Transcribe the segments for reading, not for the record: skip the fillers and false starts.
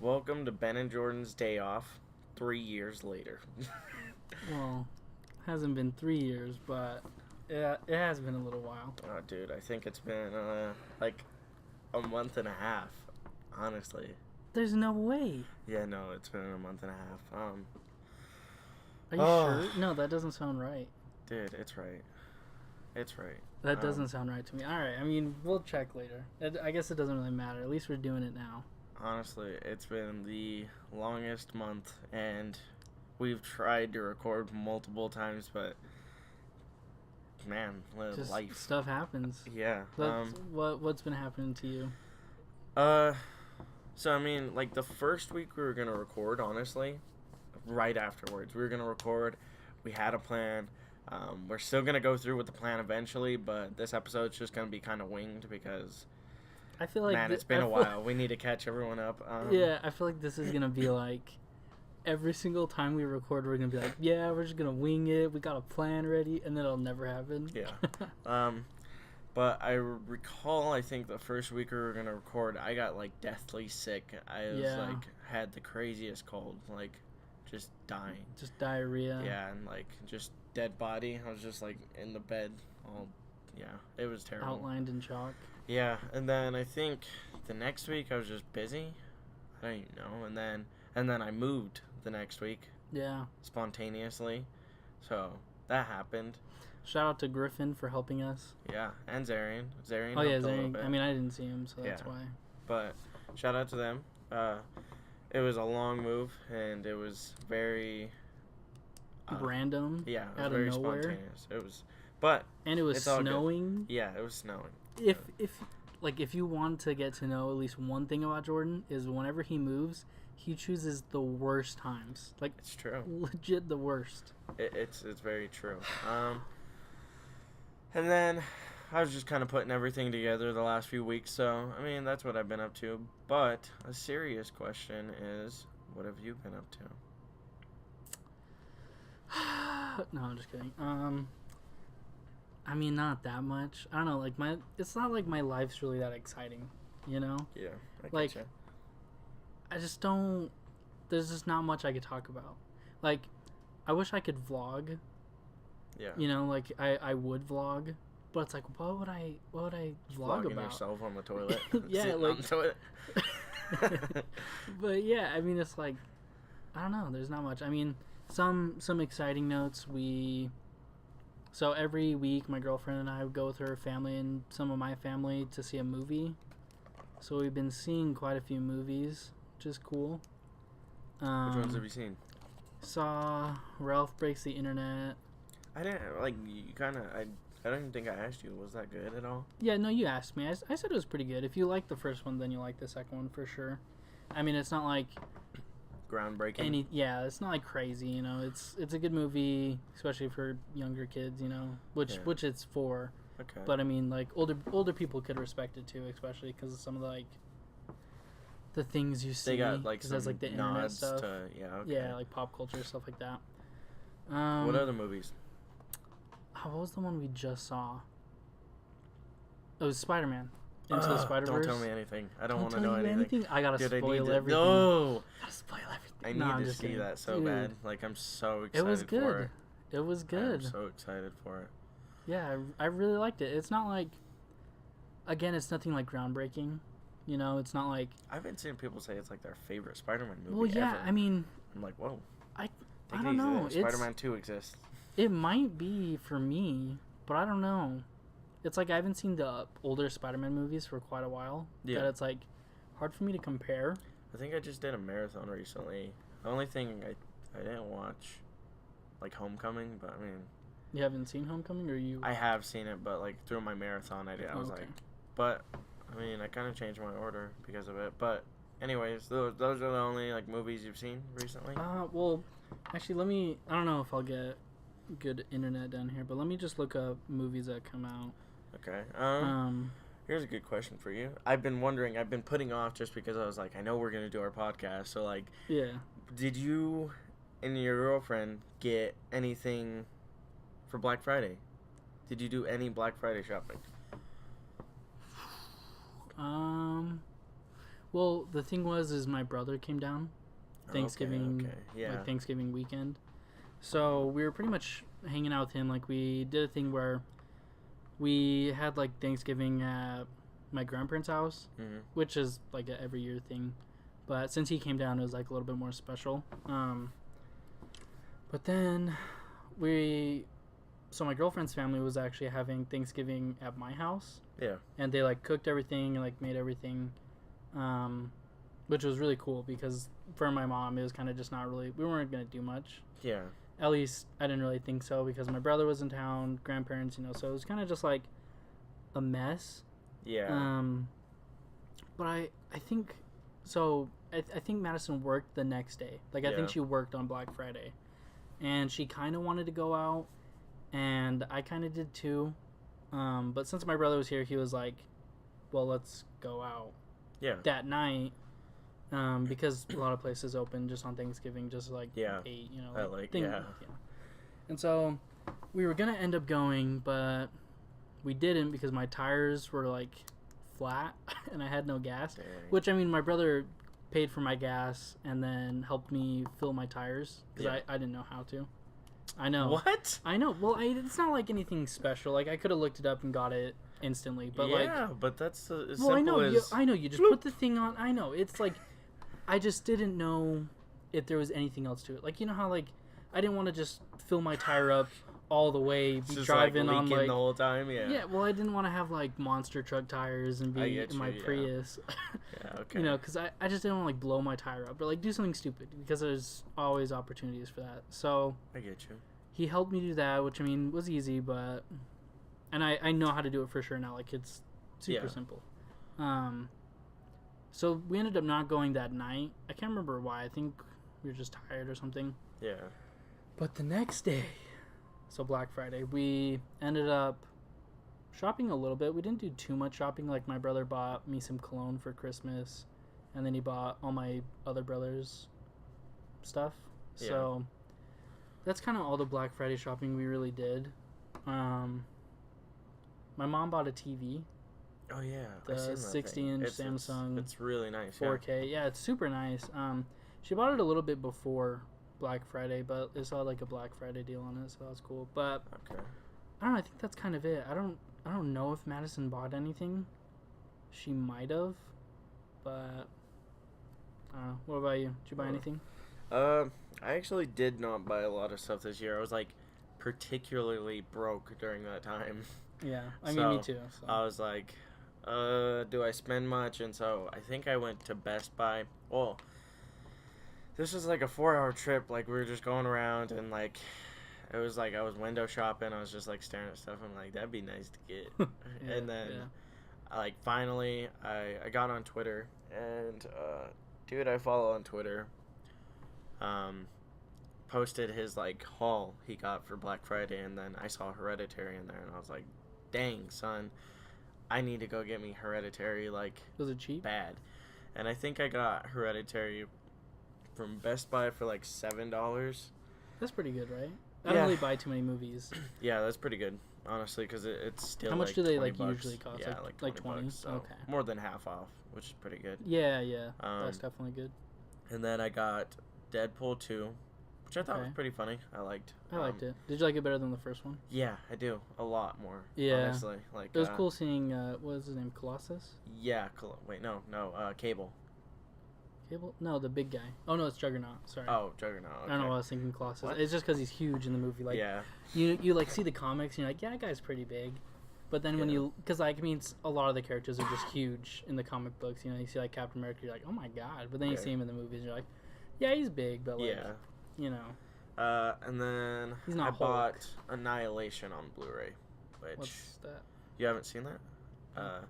Welcome to Ben and Jordan's Day Off 3 years later. Well, hasn't been 3 years, but it has been a little while. Oh, dude, I think it's been like a month and a half, honestly. There's no way. Yeah, no, it's been a month and a half. Are you sure? No, that doesn't sound right. Dude, it's right. It's right. That doesn't sound right to me. All right, I mean, we'll check later. I guess it doesn't really matter. At least we're doing it now. Honestly, it's been the longest month, and we've tried to record multiple times, but man, Just life. stuff happens. Yeah. What's been happening to you? So I mean, like the first week we were gonna record, honestly, right afterwards we were gonna record. We had a plan. We're still gonna go through with the plan eventually, but this episode's just gonna be kind of winged because I feel like it's been a while. We need to catch everyone up. Yeah, I feel like this is gonna be like every single time we record, we're gonna be like, yeah, we're just gonna wing it. We got a plan ready, and then it'll never happen. Yeah. But I recall, I think the first week we were gonna record, I got like deathly sick. I was like had the craziest cold, like just dying, just diarrhea. Yeah, and like just dead body. I was just like in the bed, all it was terrible. Outlined in chalk. Yeah, and then I think the next week I was just busy. I don't even know, and then I moved the next week. Yeah. Spontaneously, so that happened. Shout out to Griffin for helping us. Yeah, and Zarian. Oh yeah, Zarian. I mean, I didn't see him, so that's why. But shout out to them. It was a long move, and it was very random. Yeah, it was out very of nowhere. Spontaneous. It was, but and it was snowing. Yeah, it was snowing. If you want to get to know at least one thing about Jordan is whenever he moves, he chooses the worst times. Like it's true. Legit the worst. It's very true. And then I was just kind of putting everything together the last few weeks, so I mean that's what I've been up to. But a serious question is, what have you been up to? No, I'm just kidding. I mean, not that much. I don't know. Like it's not like my life's really that exciting, you know? Yeah. I just don't. There's just not much I could talk about. Like, I wish I could vlog. Yeah. You know, like I would vlog, but it's like, what would I vlog about? Yourself on the toilet. Yeah, like on the toilet. But yeah, I mean, it's like, I don't know. There's not much. I mean, some exciting notes. So every week, my girlfriend and I would go with her family and some of my family to see a movie. So we've been seeing quite a few movies, which is cool. Which ones have you seen? Saw Ralph Breaks the Internet. I didn't you kind of. I don't even think I asked you. Was that good at all? Yeah, no, you asked me. I said it was pretty good. If you like the first one, then you like the second one for sure. I mean, it's not like groundbreaking. It's not like crazy. You know, it's a good movie, especially for younger kids. You know, which it's for. Okay. But I mean, like older people could respect it too, especially because of some of the things you see. They got like some like the internet stuff. Yeah, like pop culture stuff like that. What other movies? What was the one we just saw? It was Spider-Man. Into the Spider-Verse. Don't tell me anything. I don't want to know anything. I gotta spoil everything. No. I gotta spoil everything. I need to see that so bad. Like I'm so excited. It was good. For it. It was good. I'm so excited for it. Yeah, I really liked it. It's not like, again, it's nothing like groundbreaking. You know, it's not like. I've been seeing people say it's like their favorite Spider-Man movie. Well, yeah, ever. I mean. I'm like, whoa. I don't know. Spider-Man 2 exists. It might be for me, but I don't know. It's like I haven't seen the older Spider-Man movies for quite a while. Yeah. That it's like hard for me to compare. I think I just did a marathon recently. The only thing I didn't watch, like Homecoming, but I mean. You haven't seen Homecoming, or you? I have seen it, but like through my marathon, I was like, but I mean, I kind of changed my order because of it. But anyways, those are the only like movies you've seen recently. Well, actually, I don't know if I'll get good internet down here, but let me just look up movies that come out. Okay. Here's a good question for you. I've been putting off just because I was like, I know we're gonna do our podcast, so like, yeah. Did you and your girlfriend get anything for Black Friday? Did you do any Black Friday shopping? Well, the thing is my brother came down Thanksgiving, Okay. Yeah. like Thanksgiving weekend. So we were pretty much hanging out with him. Like we did a thing where we had like Thanksgiving at my grandparents' house, which is like a every year thing. But since he came down, it was like a little bit more special. But then so my girlfriend's family was actually having Thanksgiving at my house. Yeah. And they like cooked everything and like made everything, which was really cool because for my mom, it was kind of just not really, we weren't going to do much. Yeah. At least I didn't really think so because my brother was in town, grandparents, so it was kind of just like a mess. Yeah. But I think, so I think Madison worked the next day. Like I think she worked on Black Friday. And she kind of wanted to go out, and I kind of did too. But since my brother was here, he was like, well, let's go out. Yeah. That night. Because a lot of places open just on Thanksgiving, just like 8, And so we were gonna end up going, but we didn't because my tires were like flat and I had no gas. Dang. Which I mean, my brother paid for my gas and then helped me fill my tires because I didn't know how to. I know. What? I know. Well, it's not like anything special. Like I could have looked it up and got it instantly, but but that's as well, simple I know. You just put the thing on. I know. It's like I just didn't know if there was anything else to it. Like, you know how, like, I didn't want to just fill my tire up all the way, be just driving like on, like... the whole time, yeah. Yeah, well, I didn't want to have, like, monster truck tires and be in my Prius. Yeah, okay. Because I just didn't want to, like, blow my tire up or, like, do something stupid because there's always opportunities for that. So... I get you. He helped me do that, which, I mean, was easy, but... And I know how to do it for sure now. Like, it's super simple. So we ended up not going that night. I can't remember why. I think we were just tired or something. Yeah. But the next day, so Black Friday, we ended up shopping a little bit. We didn't do too much shopping. Like my brother bought me some cologne for Christmas, and then he bought all my other brothers' stuff. Yeah. So that's kind of all the Black Friday shopping we really did. My mom bought a TV. Oh yeah, the 60-inch Samsung. It's really nice. 4K. Yeah, it's super nice. She bought it a little bit before Black Friday, but it saw like a Black Friday deal on it, so that's cool. But okay. I don't know. I think that's kind of it. I don't know if Madison bought anything. She might have, but I don't know. What about you? Did you buy anything? I actually did not buy a lot of stuff this year. I was like particularly broke during that time. Yeah, I mean, me too. So. I was like, do I spend much? And so I think I went to Best Buy. Well, this was like a 4-hour trip. Like we were just going around and like, it was like I was window shopping. I was just like staring at stuff. I'm like, that'd be nice to get. And then, like finally, I got on Twitter and dude I follow on Twitter, posted his like haul he got for Black Friday, and then I saw Hereditary in there, and I was like, dang son, I need to go get me Hereditary. Like, was it cheap? Bad. And I think I got Hereditary from Best Buy for like $7. That's pretty good, right? I don't really buy too many movies. Yeah, that's pretty good, honestly, because it's still. How much like do they like usually cost? Yeah, like 20. Bucks, so okay. More than half off, which is pretty good. Yeah, that's definitely good. And then I got Deadpool 2, which I thought was pretty funny. I liked it. Did you like it better than the first one? Yeah, I do. A lot more. Yeah. Honestly. Like, it was cool seeing, what was his name, Colossus? Yeah. Cable. Cable? No, the big guy. Oh, no, it's Juggernaut. Sorry. Oh, Juggernaut. Okay. I don't know why I was thinking Colossus. What? It's just because he's huge in the movie. Like, you like see the comics and you're like, yeah, that guy's pretty big. But then when you, because like, I mean, a lot of the characters are just huge in the comic books. You see like Captain America, you're like, oh my god. But then you see him in the movies and you're like, yeah, he's big, but like, you know. And then I bought Annihilation on Blu-ray, which... What's that? You haven't seen that? I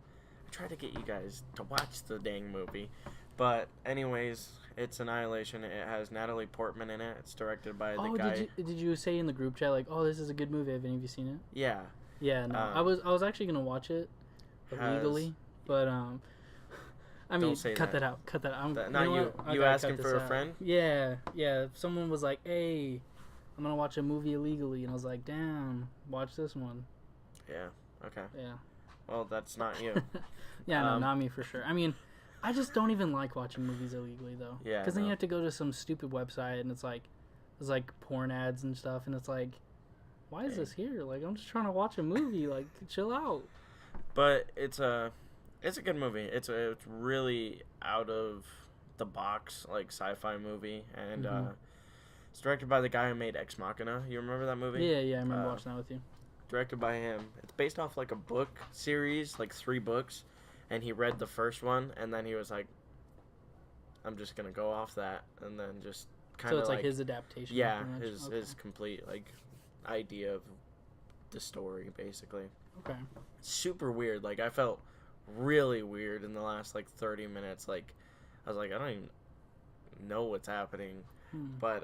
tried to get you guys to watch the dang movie. But anyways, it's Annihilation. It has Natalie Portman in it. It's directed by the guy... Did you say in the group chat, like, oh, this is a good movie. Have any of you seen it? Yeah. Yeah, no. I was actually going to watch it legally, but... I mean, cut that out. Cut that out. You asking for a friend? Yeah. Someone was like, hey, I'm going to watch a movie illegally. And I was like, damn, watch this one. Yeah, okay. Yeah. Well, that's not you. Yeah, no, not me for sure. I mean, I just don't even like watching movies illegally though. Yeah, Because then no. you have to go to some stupid website and it's like, there's like porn ads and stuff, and it's like, why is Dang. this here? Like, I'm just trying to watch a movie. Like, chill out. But it's a good movie. It's really out of the box like sci-fi movie, and it's directed by the guy who made Ex Machina. You remember that movie? Yeah, I remember watching that with you. Directed by him. It's based off like a book series, like 3 books, and he read the first one, and then he was like, "I'm just gonna go off that," and then just kind So of it's like his adaptation. yeah, pretty much? his complete like idea of the story basically. Okay. Super weird. Like I felt really weird in the last like 30 minutes. Like I was like, I don't even know what's happening. But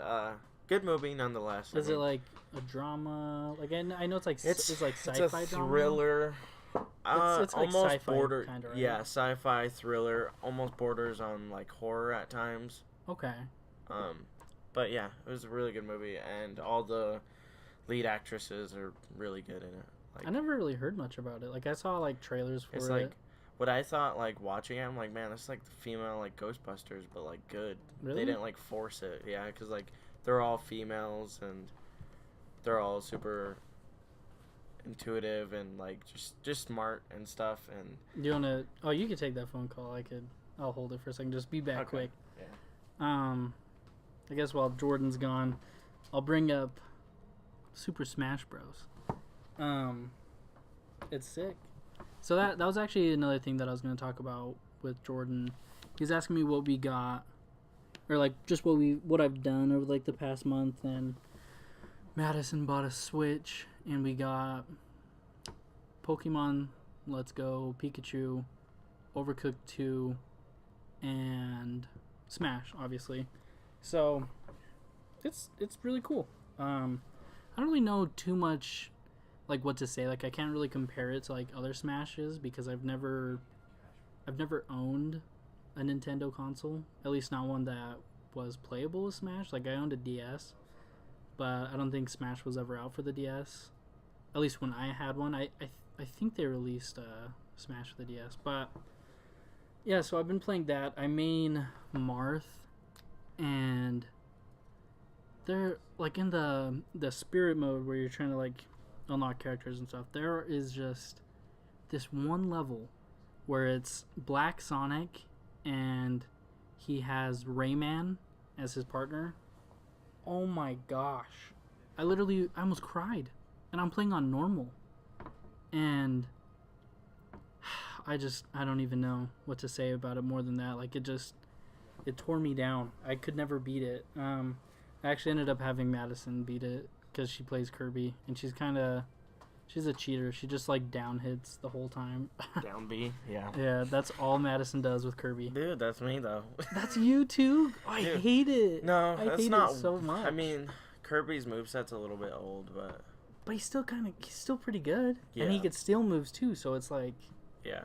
good movie nonetheless. Is it like a drama? Like I know it's like it's like it's sci-fi a drama. thriller. It's like almost sci-fi border. kinda, right? Yeah, sci-fi thriller. Almost borders on like horror at times. Okay. But yeah, it was a really good movie, and all the lead actresses are really good in it. Like, I never really heard much about it. Like I saw like trailers for it's it. like what I thought like watching it. I'm like, man, this is like the female like Ghostbusters, but like good. Really? They didn't like force it. Yeah, because like they're all females and they're all super intuitive and like just smart and stuff. And Do you wanna? Oh, you could take that phone call. I'll hold it for a second. Just be back Okay. quick. Yeah. I guess while Jordan's gone, I'll bring up Super Smash Bros. It's sick. So that was actually another thing that I was going to talk about with Jordan. He was asking me what we got, or like just what I've done over like the past month. And Madison bought a Switch, and we got Pokemon Let's Go, Pikachu, Overcooked 2, and Smash, obviously. So it's really cool. I don't really know too much like what to say. Like I can't really compare it to like other Smashes because I've never owned a Nintendo console, at least not one that was playable with Smash. Like I owned a DS, but I don't think Smash was ever out for the DS. At least when I had one, I think they released Smash for the DS. But yeah, so I've been playing that. I main Marth, and they're like in the spirit mode where you're trying to like unlock characters and stuff. There is just this one level where it's Black Sonic and he has Rayman as his partner. Oh my gosh. I almost cried. And I'm playing on normal. And I don't even know what to say about it more than that. Like it tore me down. I could never beat it. I actually ended up having Madison beat it because she plays Kirby, and she's a cheater. She just like down hits the whole time. Down B. Yeah. Yeah, that's all Madison does with Kirby. Dude, that's me though. That's you too? Oh, I Dude, hate it. No, I that's hate not. it so much. I mean, Kirby's moveset's a little bit old, but But he's still pretty good. And he Yeah. could steal moves too, so it's like, yeah.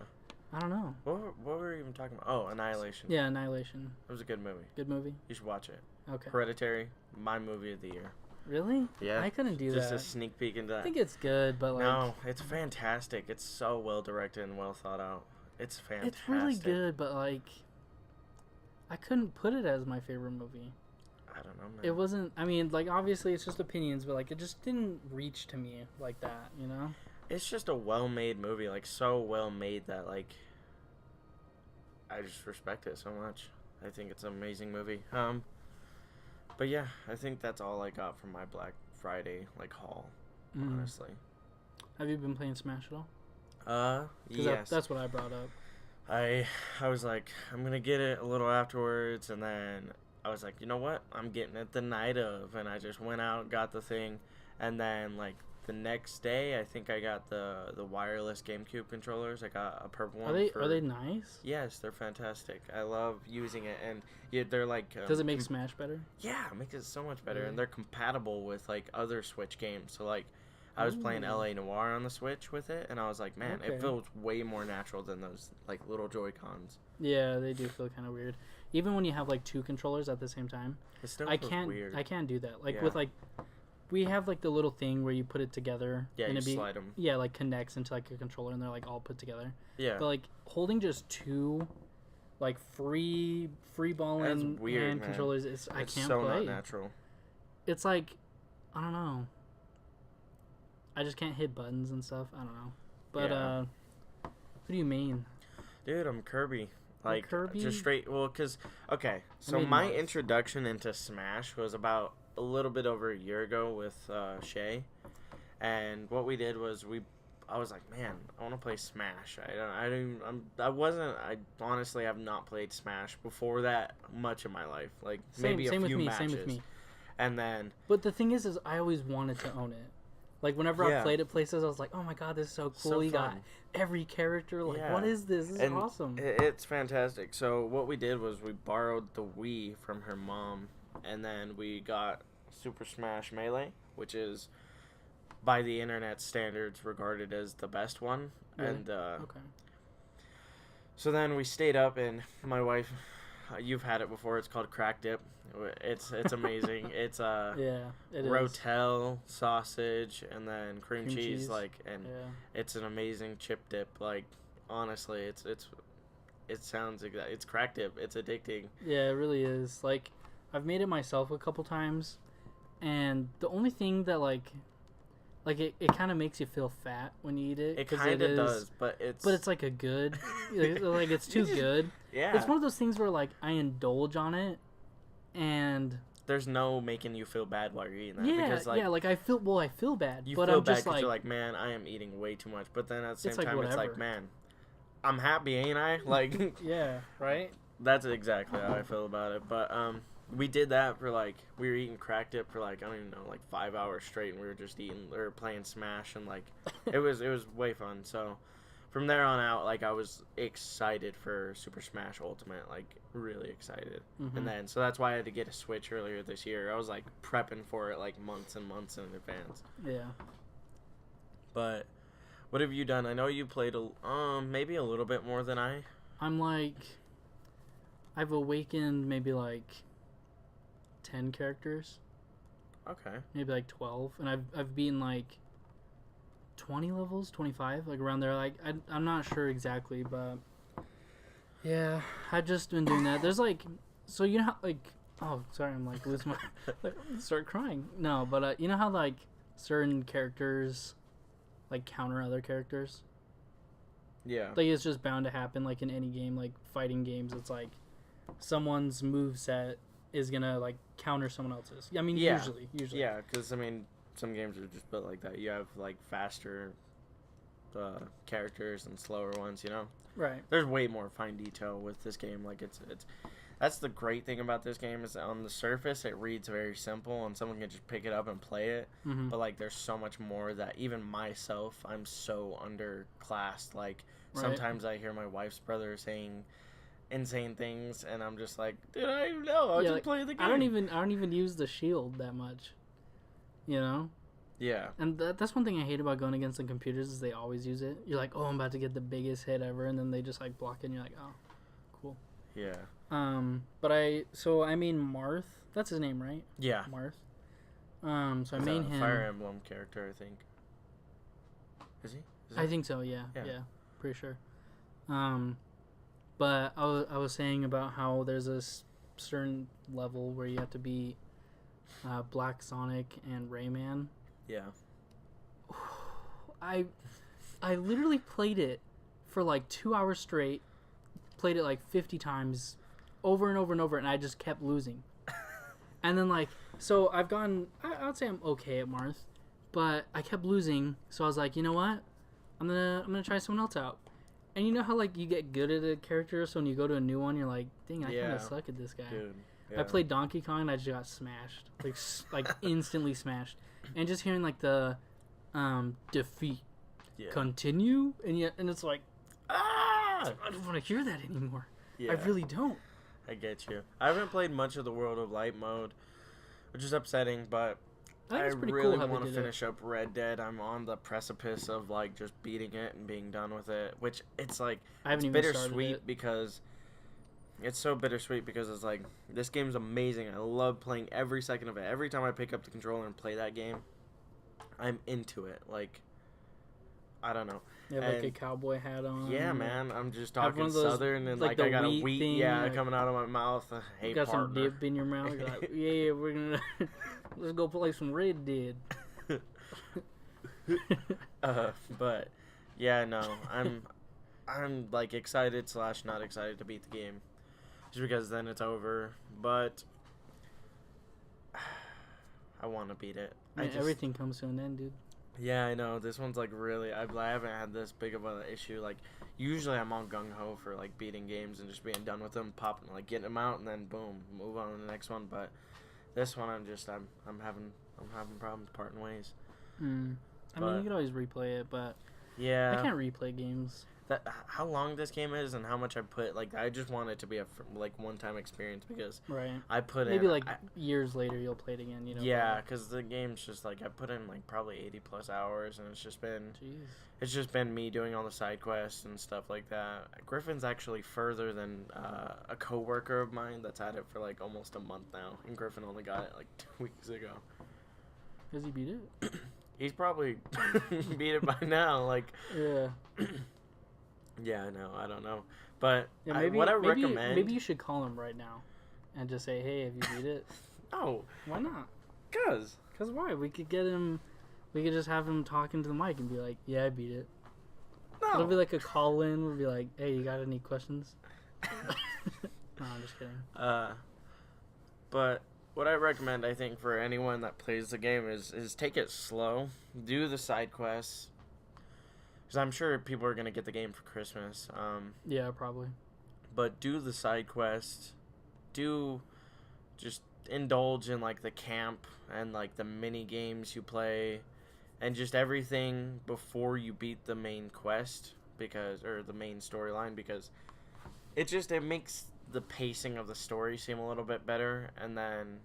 I don't know. What were we even talking about? Oh, Annihilation. Yeah, Annihilation. It was a good movie. Good movie. You should watch it. Okay. Hereditary, my movie of the year. Really? Yeah. I couldn't do Just that. a sneak peek into I that. think it's good, but like No, it's fantastic. It's so well directed and well thought out. It's fantastic. it's really good, but like I couldn't put it as my favorite movie. I don't know, man. It wasn't. I mean, like obviously it's just opinions, but like it just didn't reach to me like that, you know? It's just a well-made movie, like so well made that like I just respect it so much. I think it's an amazing movie. But yeah, I think that's all I got from my Black Friday like haul, honestly. Have you been playing Smash at all? 'Cause Yes. that's what I brought up. I was like, I'm gonna get it a little afterwards, and then I was like, you know what? I'm getting it the night of, and I just went out, got the thing, and then like the next day, I think I got the wireless GameCube controllers. I got a purple one. Are they nice? Yes, they're fantastic. I love using it, and yeah, they're like. Does it make Smash better? Yeah, it makes it so much better, Really? and they're compatible with like other Switch games. So like, I was playing Ooh. LA Noire on the Switch with it, and I was like, man, Okay. it feels way more natural than those like little Joy Cons. Yeah, they do feel kind of weird. Even when you have like 2 controllers at the same time, It still I feels can't. weird. I can't do that. Like Yeah. with like, we have like the little thing where you put it together. Yeah, and you it slide 'em. Yeah, like connects into like a controller, and they're like all put together. Yeah. But like holding just 2 like free balling That's weird, hand man. controllers. I It's can't so play. not natural. It's like, I don't know. I just can't hit buttons and stuff. I don't know. But Yeah. what do you mean? Dude, I'm Kirby. Like, Kirby? just straight. Well, because, okay, so mean, my Marth. introduction into Smash was about a little bit over a year ago with Shay. And what we did was I was like, man, I want to play Smash. I honestly have not played Smash before that much in my life. Like, maybe a Same few with me. matches. Same with me. And then, But the thing is I always wanted to own it. Like whenever I Yeah. played at places, I was like, "Oh my god, this is so cool! So You got fun. every character. Like, Yeah. what is this? This is and awesome." it's fantastic. So what we did was we borrowed the Wii from her mom, and then we got Super Smash Melee, which is by the internet standards regarded as the best one. Really? And Okay. so then we stayed up, and my wife, you've had it before. It's called Crack Dip. It's amazing. It's Yeah, it is. Rotel sausage and then cream Cream cheese, cheese. like, and Yeah. it's an amazing chip dip. Like, honestly, it sounds exact. It's Crack Dip. It's addicting. Yeah, it really is. Like, I've made it myself a couple times, and the only thing that like it kind of makes you feel fat when you eat it. It 'cause kind of is- does, but But it's like a good, like it's too good. yeah. It's one of those things where like I indulge on it, and There's no making you feel bad while you're eating that. yeah, because, like, yeah, like I feel bad, you but feel I'm bad just because like, you're like, man, I am eating way too much. But then at the same It's like, time, it's like, whatever. man, I'm happy, ain't I? Like, yeah, right. that's exactly how I feel about it. But we did that for like we were eating Crack Dip for like I don't even know like 5 hours straight, and we were just eating or playing Smash, and like it was way fun. So from there on out, like I was excited for Super Smash Ultimate, like really excited. Mhm. And then so that's why I had to get a Switch earlier this year. I was like prepping for it like months and months in advance. Yeah. But what have you done? I know you played maybe a little bit more than I. I'm like, I've awakened maybe like 10 characters, Okay. maybe like 12, and I've beaten like 20 levels, 25, like around there. Like I'm not sure exactly, but yeah, I've just been doing that. There's like, so you know how like, oh sorry, I'm like losing my like, start crying. No, but you know how like certain characters like counter other characters. Yeah. Like it's just bound to happen, like in any game, like fighting games. It's like someone's moveset is gonna like counter someone else's. I mean, Yeah. usually. Yeah, because I mean, some games are just built like that. You have like faster characters and slower ones. You know, Right. there's way more fine detail with this game. Like it's that's the great thing about this game is that on the surface it reads very simple and someone can just pick it up and play it. Hmm. But like, there's so much more that even myself, I'm so underclassed. Like Right. sometimes I hear my wife's brother saying insane things, and I'm just like, dude, I don't know. I'll Yeah, just like, play the game. I don't even use the shield that much. You know, Yeah. and that's one thing I hate about going against the computers is they always use it. You're like, oh, I'm about to get the biggest hit ever, and then they just like block it. And you're like, oh, cool. Yeah. But I mean Marth. That's his name, right? Yeah. Marth. So I He's main a him. Fire Emblem character, I think. Is he? I think so. Yeah. Yeah. Yeah. Pretty sure. But I was saying about how there's a certain level where you have to beat Black Sonic and Rayman. Yeah. I literally played it for like 2 hours straight. Played it like 50 times, over and over and over, and I just kept losing. And then like, so I've gone. I would say I'm okay at Marth, but I kept losing. So I was like, you know what? I'm gonna try someone else out. And you know how like you get good at a character, so when you go to a new one, you're like, dang, I kind Yeah. of suck at this guy. Dude. I played Donkey Kong and I just got smashed, like like instantly smashed. And just hearing like the defeat Yeah. continue, and it's like Ah! I don't want to hear that anymore. Yeah. I really don't. I get you. I haven't played much of the World of Light mode, which is upsetting, but I think it's pretty really cool how they want to did it. finish up Red Dead. I'm on the precipice of like just beating it and being done with it, which it's like I haven't it's even started bittersweet it. because it's so bittersweet because it's like this game's amazing. I love playing every second of it. Every time I pick up the controller and play that game, I'm into it. Like I don't know. You have like a And- cowboy hat on. Yeah, man. I'm just Have one talking of those, southern and like, like I the got a wheat wheat, thing, yeah, like- coming out of my mouth. Hey, You got some partner. dip in your mouth. You're like, yeah, we're gonna let's go play some Red Dead. But yeah, no, I'm like excited / not excited to beat the game, just because then it's over. But I want to beat it. Man, everything comes to an end, dude. Yeah, I know. This one's like really. I haven't had this big of an issue. Like usually, I'm all gung ho for like beating games and just being done with them, popping like getting them out, and then boom, move on to the next one. But this one, I'm having problems parting ways. I mean, But- you could always replay it, but Yeah. I can't replay games. How long this game is and how much I put, like, I just want it to be a like one-time experience because Right. I put Maybe in like years later you'll play it again. You know. yeah, because the game's just like I put in like probably 80+ hours, and it's just Jeez. been me doing all the side quests and stuff like that. Griffin's actually further than a coworker of mine that's had it for like almost a month now, and Griffin only got it like 2 weeks ago. Does he beat it? He's probably beat it by now, like. Yeah. Yeah, no, I don't know, but Yeah. Maybe. what I maybe, recommend. maybe you should call him right now, and just say, "Hey, have you beat it?" No, Why not? cause Cause why? We could get him. We could just have him talk into the mic and be like, "Yeah, I beat it." no. It'll be like a call in. We'll be like, "Hey, you got any questions?" No, I'm just kidding. But what I recommend, I think, for anyone that plays the game is take it slow, do the side quests, because I'm sure people are gonna get the game for Christmas. Yeah, probably. But do the side quests, do just indulge in like the camp and like the mini games you play, and just everything before you beat the main quest or the main storyline, because it makes the pacing of the story seem a little bit better, and then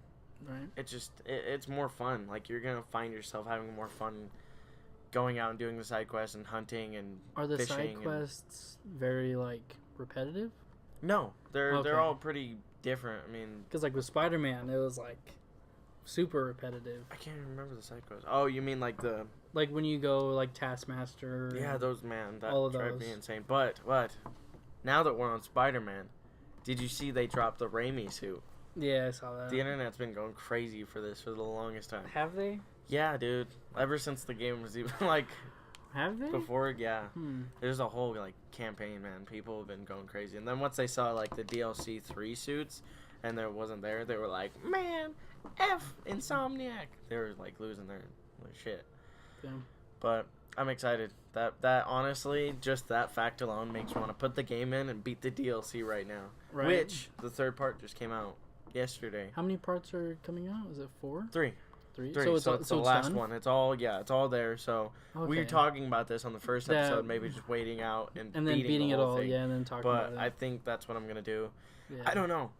Right. it's more fun. Like you're gonna find yourself having more fun going out and doing the side quests and hunting and Are the fishing side and- quests very like repetitive? no, they're Okay. all pretty different. I mean, Because like with Spider-Man, it was like super repetitive. I can't even remember the side quests. Oh, you mean like the Like when you go like Taskmaster. yeah, and- those, man, that all of drive me those. insane. But now that we're on Spider-Man, did you see they dropped the Raimi suit? Yeah, I saw that. The internet's been going crazy for this for the longest time. Have they? Yeah, dude. Ever since the game was even like Have they? before, yeah. Hmm. There's a whole like campaign, man. People have been going crazy. And then once they saw like the DLC 3 suits and there wasn't there, they were like, "Man, F Insomniac." They were like losing their shit. Yeah. But I'm excited. That honestly, just that fact alone makes me want to put the game in and beat the DLC right now. Right. Which the third part just came out yesterday. How many parts are coming out? Is it 4? 3. 3. So it's all- the last done? one. It's all there. So we were Okay. talking about this on the first That- episode, maybe just waiting out and And then beating the it whole all, thing. yeah, and then talking But about I it. think that's what I'm gonna do. Yeah. I don't know.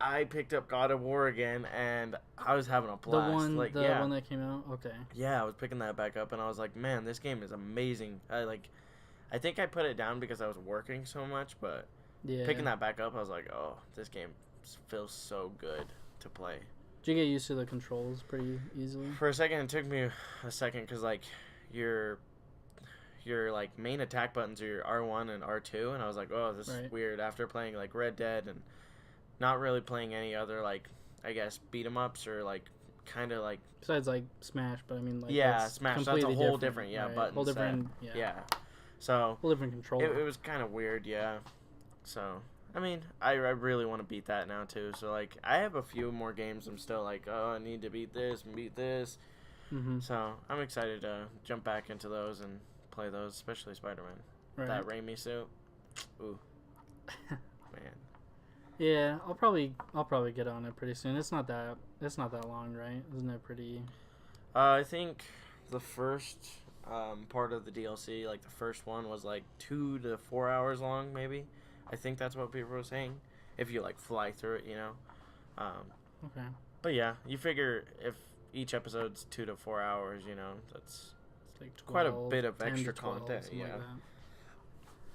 I picked up God of War again, and I was having a The blast. one, like, the yeah, one that came out. Okay. yeah, I was picking that back up, and I was like, man, this game is amazing. I think I put it down because I was working so much, but Yeah. picking that back up, I was like, oh, this game feels so good to play. Did you get used to the controls pretty easily? For a second, it took me a second because like your like main attack buttons are your R1 and R2, and I was like, oh, this is Right. weird. After playing like Red Dead and not really playing any other like I guess beat 'em ups or like kind of like Besides like Smash, but I mean like yeah, that's Smash. That's a completely whole different right? button whole set. different Yeah. So whole different control. it was kind of weird, yeah. So I mean, I really want to beat that now too. So like, I have a few more games. I'm still like, oh, I need to beat this and beat this. Mm-hmm. So I'm excited to jump back into those and play those, especially Spider-Man. Right. That Raimi suit. Ooh, man. Yeah, I'll probably get on it pretty soon. It's not that long, right? Isn't it pretty? I think the first part of the DLC, like the first one, was like 2 to 4 hours long, maybe. I think that's what people were saying. If you like fly through it, you know. Okay. But yeah, you figure if each episode's 2 to 4 hours, you know, that's It's like 12, quite a bit of 10 to extra 12, content, something like yeah. that.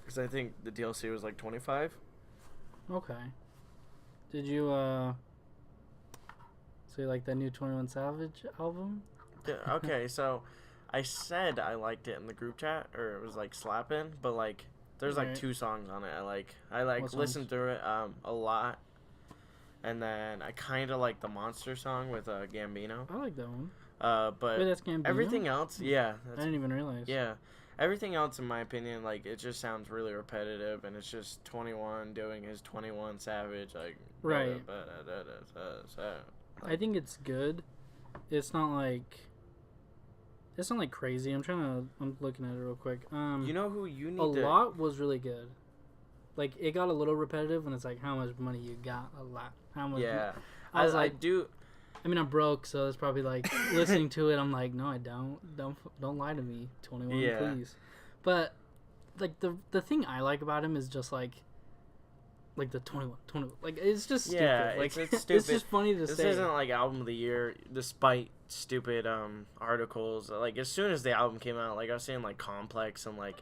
because I think the DLC was like 25. Okay. Did you so you like that new 21 Savage album? Yeah, okay, so I said I liked it in the group chat, or it was like slapping, but like there's like Right. 2 songs on it. I What listened songs? through it a lot, and then I kind of like the Monster song with Gambino. I like that one. But Wait, that's Gambino? everything else, yeah, I that's, didn't even realize. yeah. Everything else, in my opinion, like it just sounds really repetitive, and it's just 21 doing his 21 Savage, like Right. I think it's good. It's not like crazy. I'm looking at it real quick. You know who you need a to lot was really good. Like it got a little repetitive when it's like how much money you got. A lot. How much? Yeah, I was I like, do. I mean, I'm broke, so it's probably like listening to it. I'm like, no, I don't. Don't lie to me, 21, Yeah. please. But like the thing I like about him is just like the 21. Like it's just stupid. Yeah, like it's it's stupid. just funny to This say. isn't like album of the year, despite stupid articles. Like as soon as the album came out, like I was seeing like Complex and like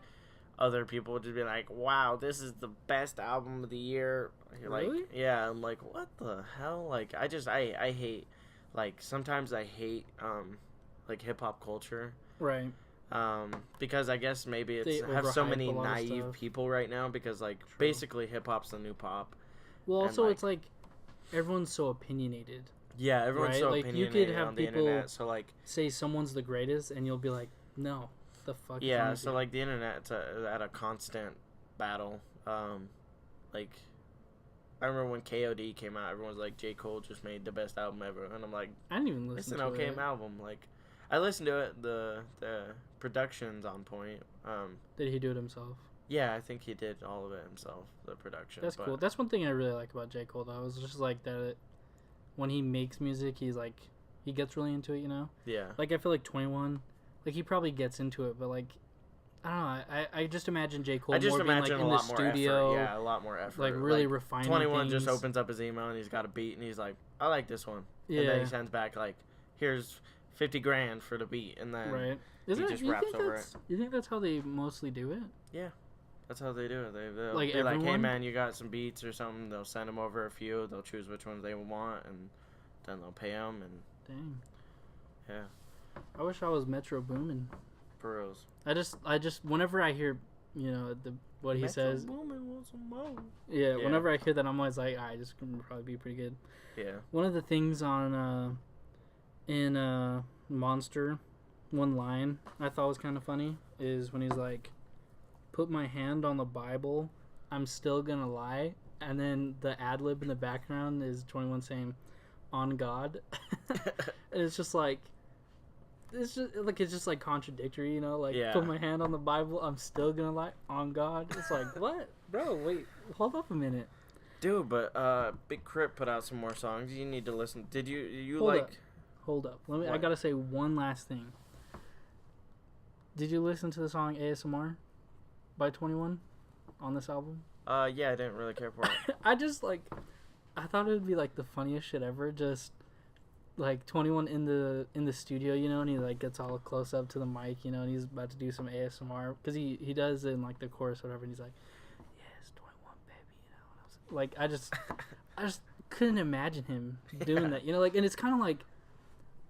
other people would just be like, "Wow, this is the best album of the year." You're Really? like, yeah, I'm like, what the hell? Like I hate, like sometimes I hate like hip hop culture. Right. Because I guess maybe They it's have so overhype many a lot of naive stuff. people right now because like True. basically hip hop's the new pop. Well, And, also like- it's like everyone's so opinionated. Yeah, everyone's Right, so like, you could opinionated have on the people- internet. So like, Say someone's the greatest, and you'll be like, no, the fuck. is wrong yeah, with so you? like the internet's at a constant battle. Like I remember when KOD came out, everyone was like, J. Cole just made the best album ever, and I'm like, I didn't even it's listen an to okay it. album. Like I listened to it. The production's on point. Did he do it himself? Yeah, I think he did all of it himself. The production. That's but, cool. That's one thing I really like about J. Cole, though. It's just like that when he makes music, he's like, he gets really into it, you know? Yeah. Like, I feel like 21, like, he probably gets into it, but, like, I don't know. I just imagine J. Cole I just more being, like, imagine in a the lot more studio. effort. Yeah, a lot more effort. Like, really refining 21 things. just opens up his email and he's got a beat and he's like, I like this one. Yeah. And then he sends back like, here's 50 grand for the beat, and then Right. he just you raps think over that's, You think that's how they mostly do it? that's how they do it. They'll Like, be like, hey everyone? man, you got some beats or something. They'll send them over a few. They'll choose which ones they want, and then they'll pay them. And Dang. yeah, I wish I was Metro Boomin. for reals. I just whenever I hear, what he says, yeah, Yeah. whenever I hear that, I'm always like, alright, this can probably be pretty good. Yeah. One of the things on in Monster, one line I thought was kind of funny is when he's like, "Put my hand on the Bible, I'm still gonna lie," and then the ad lib in the background is 21 saying, "On God," and it's just like. It's just like contradictory, you know. Like, Yeah. put my hand on the Bible, I'm still gonna lie on God. It's like, what, bro? Wait, hold up a minute. Dude, but Big Crit put out some more songs. You need to listen. Did you Hold like? up. Hold up. I What? gotta say one last thing. Did you listen to the song ASMR by 21 on this album? Yeah, I didn't really care for it. I thought it would be like the funniest shit ever. Just like 21 in the studio, you know, and he like gets all close up to the mic, you know, and he's about to do some ASMR because he does in like the chorus or whatever, and he's like, "Yes, 21, baby," you know. And I was like, I just couldn't imagine him doing Yeah. that, you know, like, and it's kind of like,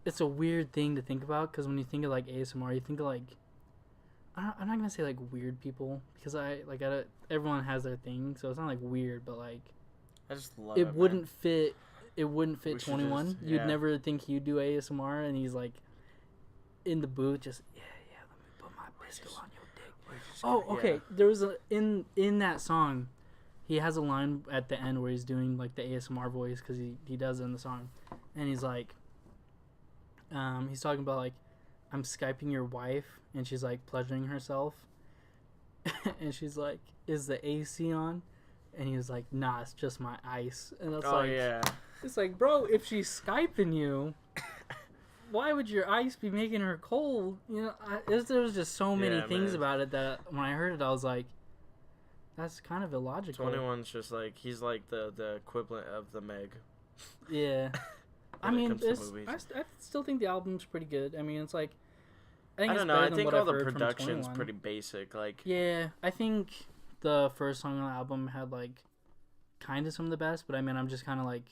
it's a weird thing to think about because when you think of like ASMR, you think of like, I'm not gonna say like weird people because everyone has their thing, so it's not like weird, but like I just love it man. wouldn't fit. It wouldn't We fit should 21. just- You'd yeah. never think he'd do ASMR, and he's like in the booth, just let me put my pistol on your dick. Oh, okay. Yeah. There was in that song, he has a line at the end where he's doing like the ASMR voice because he does it in the song, and he's like, he's talking about like, I'm Skyping your wife, and she's like pleasuring herself, and she's like, is the AC on? And he was like, nah, it's just my ice. And it's Oh like, yeah. it's like, bro, if she's Skyping you, why would your ice be making her cold? You know, there was just so many Yeah, things man. about it that when I heard it, I was like, that's kind of illogical. 21's just like he's like the equivalent of the Meg. Yeah. I when it mean, comes to movies. I still think the album's pretty good. I mean, it's like, I think I it's don't know. better I than think what all I've the heard from production's 21. pretty basic. Like Yeah, I think the first song on the album had like kind of some of the best, but I mean, I'm just kind of like,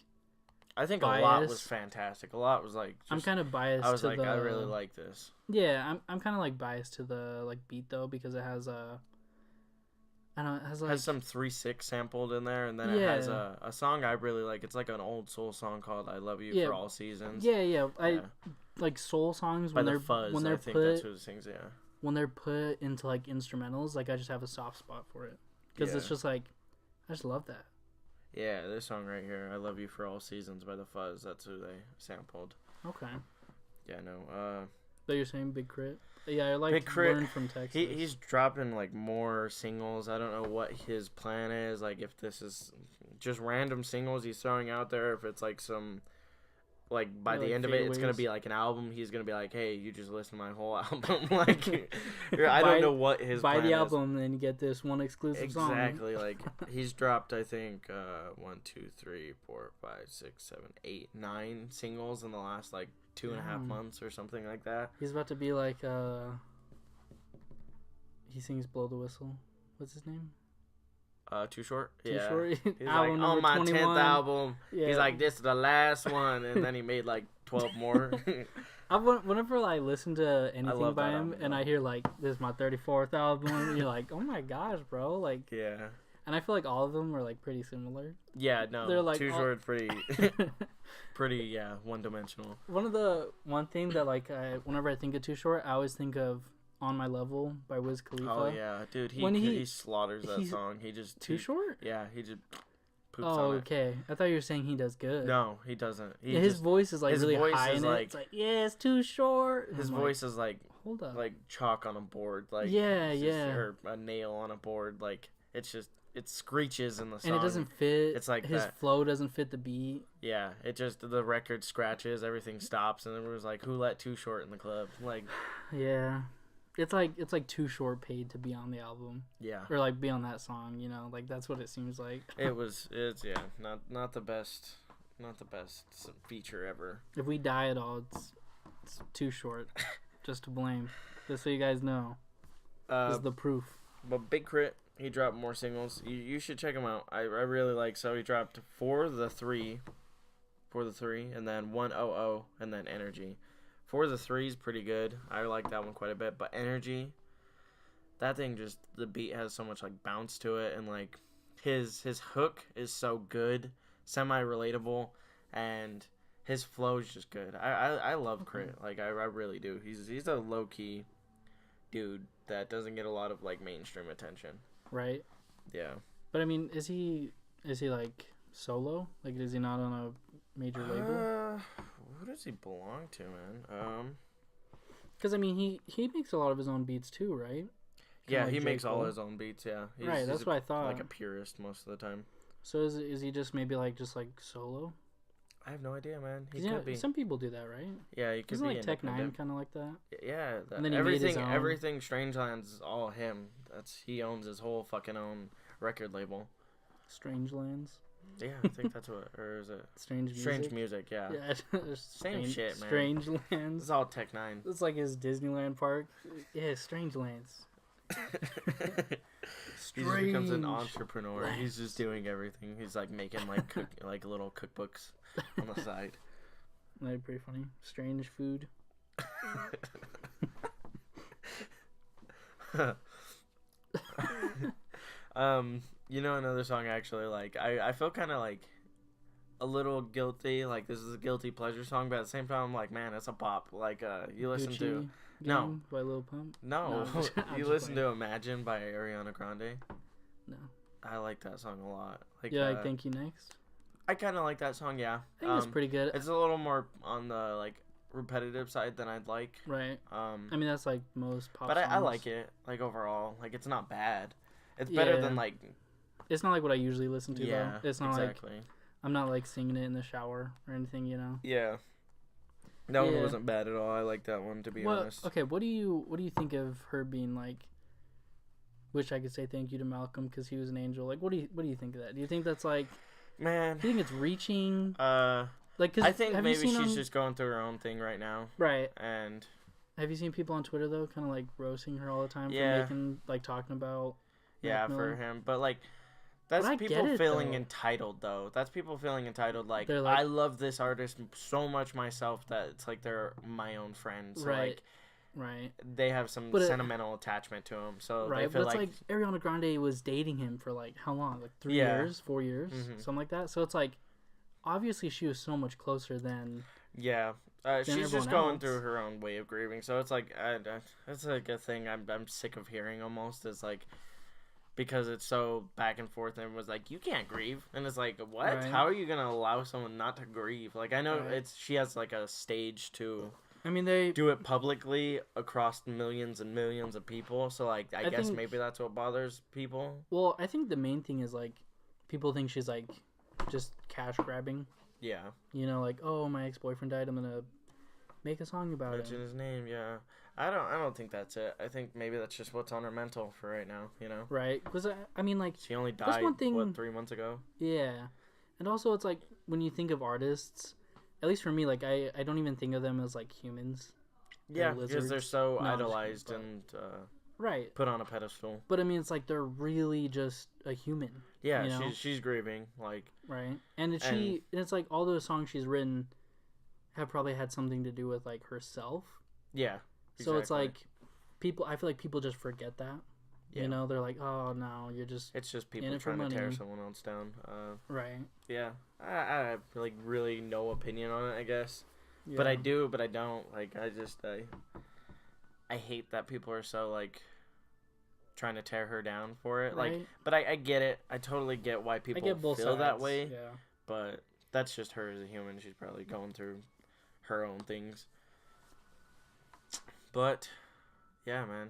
I think a lot was biased. fantastic. A lot was like. I'm Just, kind of biased. I was to like, the, I really like this. Yeah, I'm kind of like biased to the like beat though because it has a. I don't know. It has like Has some 3-6 sampled in there, and then it has a song I really like. It's like an old soul song called "I Love You for All Seasons." Yeah. I like soul songs By when the they're Fuzz. when they're I think put that's who sings. Yeah. when they're put into like instrumentals. Like I just have a soft spot for it because it's just like I just love that. Yeah, this song right here, "I Love You for All Seasons" by the Fuzz. That's who they sampled. Okay. Yeah, no. But you're saying Big Crit? Yeah, I like Big Crit. Learn from Texas. He's dropping like more singles. I don't know what his plan is. Like if this is just random singles he's throwing out there, if it's like some like by the end of it, it's gonna be like an album. He's gonna be like, "Hey, you just listen to my whole album." Like I don't know what his buy plan the is. album, then you get this one exclusive song. Exactly. Like he's dropped, I think, 1, 2, 3, 4, 5, 6, 7, 8, 9 singles in the last like 2.5 months or something like that. He's about to be like he sings "Blow the Whistle." What's his name? Too Short. Too Yeah. Short. He's like, on my 21. 10th album. Yeah. He's like, this is the last one, and then he made like 12 more. Whenever I listen to anything love by that him album, and though. I hear like this is my 34th album, you're like, oh my gosh, bro! Like, Yeah. and I feel like all of them are like pretty similar. Yeah, no. They're like Too all- Short, pretty, yeah, one-dimensional. One thing that like whenever I think of Too Short, I always think of "On My Level" by Wiz Khalifa. Oh yeah, dude, When he slaughters that he's song. He just Too Short? Yeah, he just poops Oh, on it. okay. I thought you were saying he does good. No, he doesn't. Yeah, his voice is like his really voice high is in it. like- It's like, yeah, it's too short. His I'm voice is like hold up. chalk on a board, like Yeah, it's just- yeah. or a nail on a board, like it's just it screeches in the song. And it doesn't fit. It's like his that. flow doesn't fit the beat. Yeah, it just the record scratches, everything stops, and everyone's like, "Who let Too Short in the club?" Like, Yeah, it's like Too Short paid to be on the album yeah, or like be on that song. You know, like that's what it seems like. it's not the best, feature ever. If we die at all, it's Too Short, just to blame. Just so you guys know, this is the proof. But Big Crit, he dropped more singles. You should check him out. I really like. So he dropped For the Three, and then 100, and then Energy. For the Three is pretty good. I like that one quite a bit. But Energy, that thing just the beat has so much like bounce to it, and like his hook is so good, semi relatable, and his flow is just good. I love Crit. Like I really do. He's a low key dude that doesn't get a lot of like mainstream attention. Right. Yeah. But I mean, is he like solo? Like, is he not on a major label? Who does he belong to, man? Because I mean, he makes a lot of his own beats too, right? Yeah, like he J. makes all Cole? his own beats. Yeah, Right, that's what I thought. Like a purist most of the time. So is he just maybe like solo? I have no idea, man. He 'Cause, you know, could be. some people do that, right? Yeah, he could Isn't be like Tech Nine independent. kind of like that? Yeah, And then he made his own. everything Strangelands is all him. He owns his whole fucking own record label. Strange Lands, Yeah, I think that's what, or is it Strange Music. Strange Music? Yeah, Yeah, Same shit, man. Strange This Lands. is all Tech Nine. It's like his Disneyland park. Yeah, Strange Lands. He just becomes an Strange entrepreneur. He's just doing everything. He's like making like like little cookbooks on the side. That'd be pretty funny. Strange food. You know another song I actually like. I feel kind of like a little guilty. Like this is a guilty pleasure song, but at the same time, I'm like, man, it's a pop. Like you listen to Gucci no. Gang by Lil Pump. no, I'm just you listen playing. to Imagine by Ariana Grande. No. I like that song a lot. Like Yeah, like Thank You Next. I kind of like that song. Yeah, I think it's pretty good. It's a little more on the like repetitive side than I'd like. Right. I mean, that's like most pop But songs. I like it. Like overall, like it's not bad. It's better Yeah. than like It's not like what I usually listen to, yeah. though. It's not exactly. like I'm not like singing it in the shower or anything, you know. Yeah. That one Yeah. wasn't bad at all. I like that one, to be honest. Okay, what do you think of her being like? Wish I could say thank you to Malcolm because he was an angel. Like, what do you think of that? Do you think that's like? Man, Do you think it's reaching? I Like, cause think have maybe you seen she's just going through her own thing right now, right. and Have you seen people on Twitter though, kind of like roasting her all the time Yeah. for making like talking about? yeah, Mac for Miller? him. But like, That's I people get it, feeling though. entitled, though. That's people feeling entitled. Like, They're like- I love this artist so much myself that it's like they're my own friends. So, Right. like, Right. they have some But sentimental attachment to him. So Right. they But feel it's like, like Ariana Grande was dating him for like how long? Like 3 Yeah. years, 4 years, Mhm. something like that. So it's like obviously she was so much closer than yeah. She's just everyone going else. through her own way of grieving. So it's like, it's like a thing I'm sick of hearing almost. Is like, because it's so back and forth, and everyone's like, you can't grieve, and it's like, what? Right. How are you gonna allow someone not to grieve? Like, I know Right. she has like a stage to I mean they do it publicly across millions and millions of people, so like I guess think- maybe that's what bothers people. well, I think the main thing is like people think she's like just cash grabbing. Yeah, You know, like, oh, my ex-boyfriend died, I'm gonna make a song about mention him. his name. Yeah, I don't think that's it. I think maybe that's just what's on her mental for right now. You know, Right? Because I mean, like, she only That's died one thing- what 3 months ago. yeah, and also it's like when you think of artists, at least for me, like I don't even think of them as like humans. Yeah, because they're lizards. so No, I'm just idolized kidding, and Right. put on a pedestal. But I mean, it's like they're really just a human, Yeah, You know? she's grieving. Like, right? And it's like all those songs she's written have probably had something to do with like herself. yeah. So it's exactly. like people. I feel like people just forget that. Yeah. You know, they're like, oh no, you're just It's just in people it for trying to tear money. someone else down. right. Yeah, I have like really no opinion on it, I guess. Yeah. But I do, but I don't. Like, I hate that people are so like trying to tear her down for it. Like, Right. but I get it. I totally get why I people get both feel that sides, way. Yeah. But that's just her as a human. She's probably going through her own things. But yeah, man.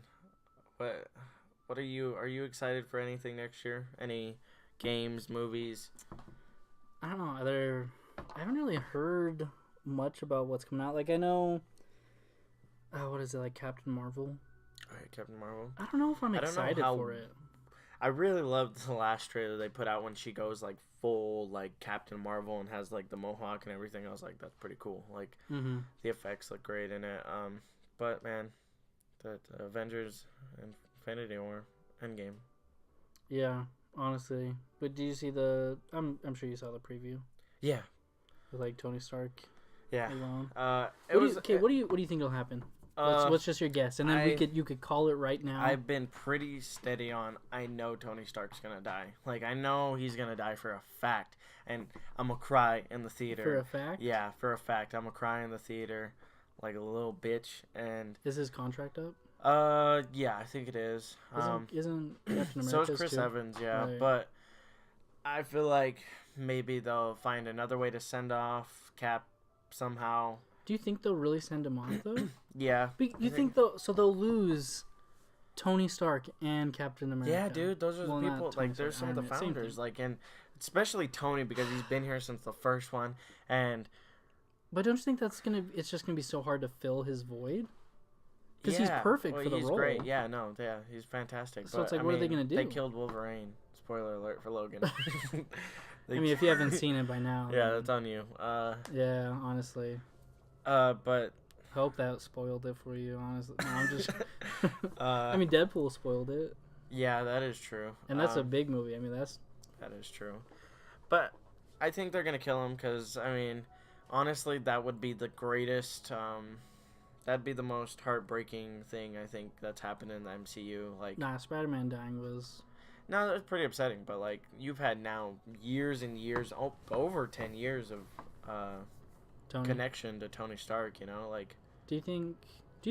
What are you excited for anything next year? Any games, movies? I don't know. I haven't really heard much about what's coming out. Like I know, what is it, like Captain Marvel? All right, Captain Marvel. I don't know if I'm I don't know excited how- for it. I really loved the last trailer they put out when she goes like full like Captain Marvel and has like the mohawk and everything. I was like, that's pretty cool. Like Mm-hmm. the effects look great in it. But man, the Avengers Infinity War Endgame. Yeah, honestly. But do you see the? I'm sure you saw the preview Yeah, with like Tony Stark yeah. alone. It was Okay, what do you think will happen? What's just your guess? And then you could call it right now. I've been pretty steady on. I know Tony Stark's gonna die. Like I know he's gonna die for a fact, and I'm gonna cry in the theater. for a fact. Yeah, for a fact, I'm gonna cry in the theater, like a little bitch. And Is his contract up? yeah, I think it is. Isn't Captain So America? is Chris Evans, yeah. Right. But I feel like maybe they'll find another way to send off Cap somehow. Do you think they'll really send him off though? Yeah. You think they'll lose Tony Stark and Captain America? Yeah, dude, those are Well, the not people. Tony Like, they're Stark, some of the Iron Man, same founders. thing. Like, and especially Tony because he's been here since the first one. And But don't you think it's just gonna be so hard to fill his void? Because he's yeah, perfect well, for the he's role. great. Yeah, no, yeah, he's fantastic. So but, it's like, I what are they mean, gonna They do? killed Wolverine. Spoiler alert for Logan. I mean, if you haven't seen it by now. yeah, then- that's on you. Yeah, honestly, But hope that spoiled it for you. Honestly, no, I'm just. uh, I mean, Deadpool spoiled it, yeah, that is true. and that's a big movie. I mean, that's That is true. But I think they're gonna kill him because I mean, honestly, that would be the greatest. That'd be the most heartbreaking thing I think that's happened in the MCU. Like, Spider-Man dying was. no, it's pretty upsetting. But like, you've had now years and years, over 10 years of Tony. connection to Tony Stark. You know, like, Do you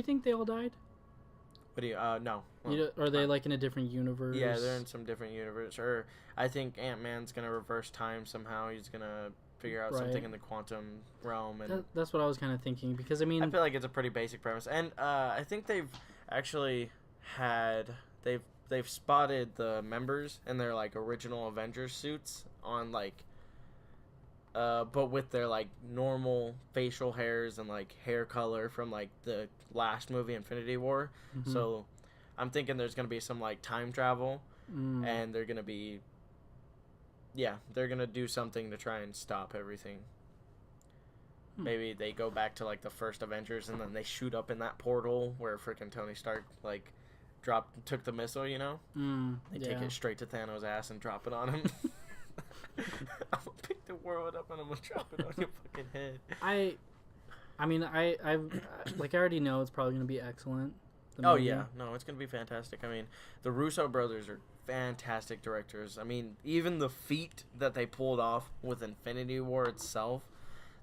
think they all died? what do you? No. Or are they like in a different universe? Yeah, they're in some different universe. Or I think Ant-Man's gonna reverse time somehow. He's gonna figure out something Right. in the quantum realm and. That's what I was kind of thinking because I mean, I feel like it's a pretty basic premise, and I think they've actually they've spotted the members in their like original Avengers suits on like, but with their like normal facial hairs and like hair color from like the last movie Infinity War. mhm. So I'm thinking there's gonna be some like time travel, Mm. and they're gonna be, yeah, they're gonna do something to try and stop everything. Hmm. Maybe they go back to like the first Avengers and then they shoot up in that portal where freaking Tony Stark like took the missile, you know? They take it straight to Thanos' ass and drop it on him. I'm gonna pick the world up and I'm gonna drop it on your fucking head. I mean, I've like, I already know it's probably gonna be excellent. Oh yeah, no, it's gonna be fantastic. I mean, the Russo brothers are fantastic directors. I mean, even the feat that they pulled off with Infinity War itself,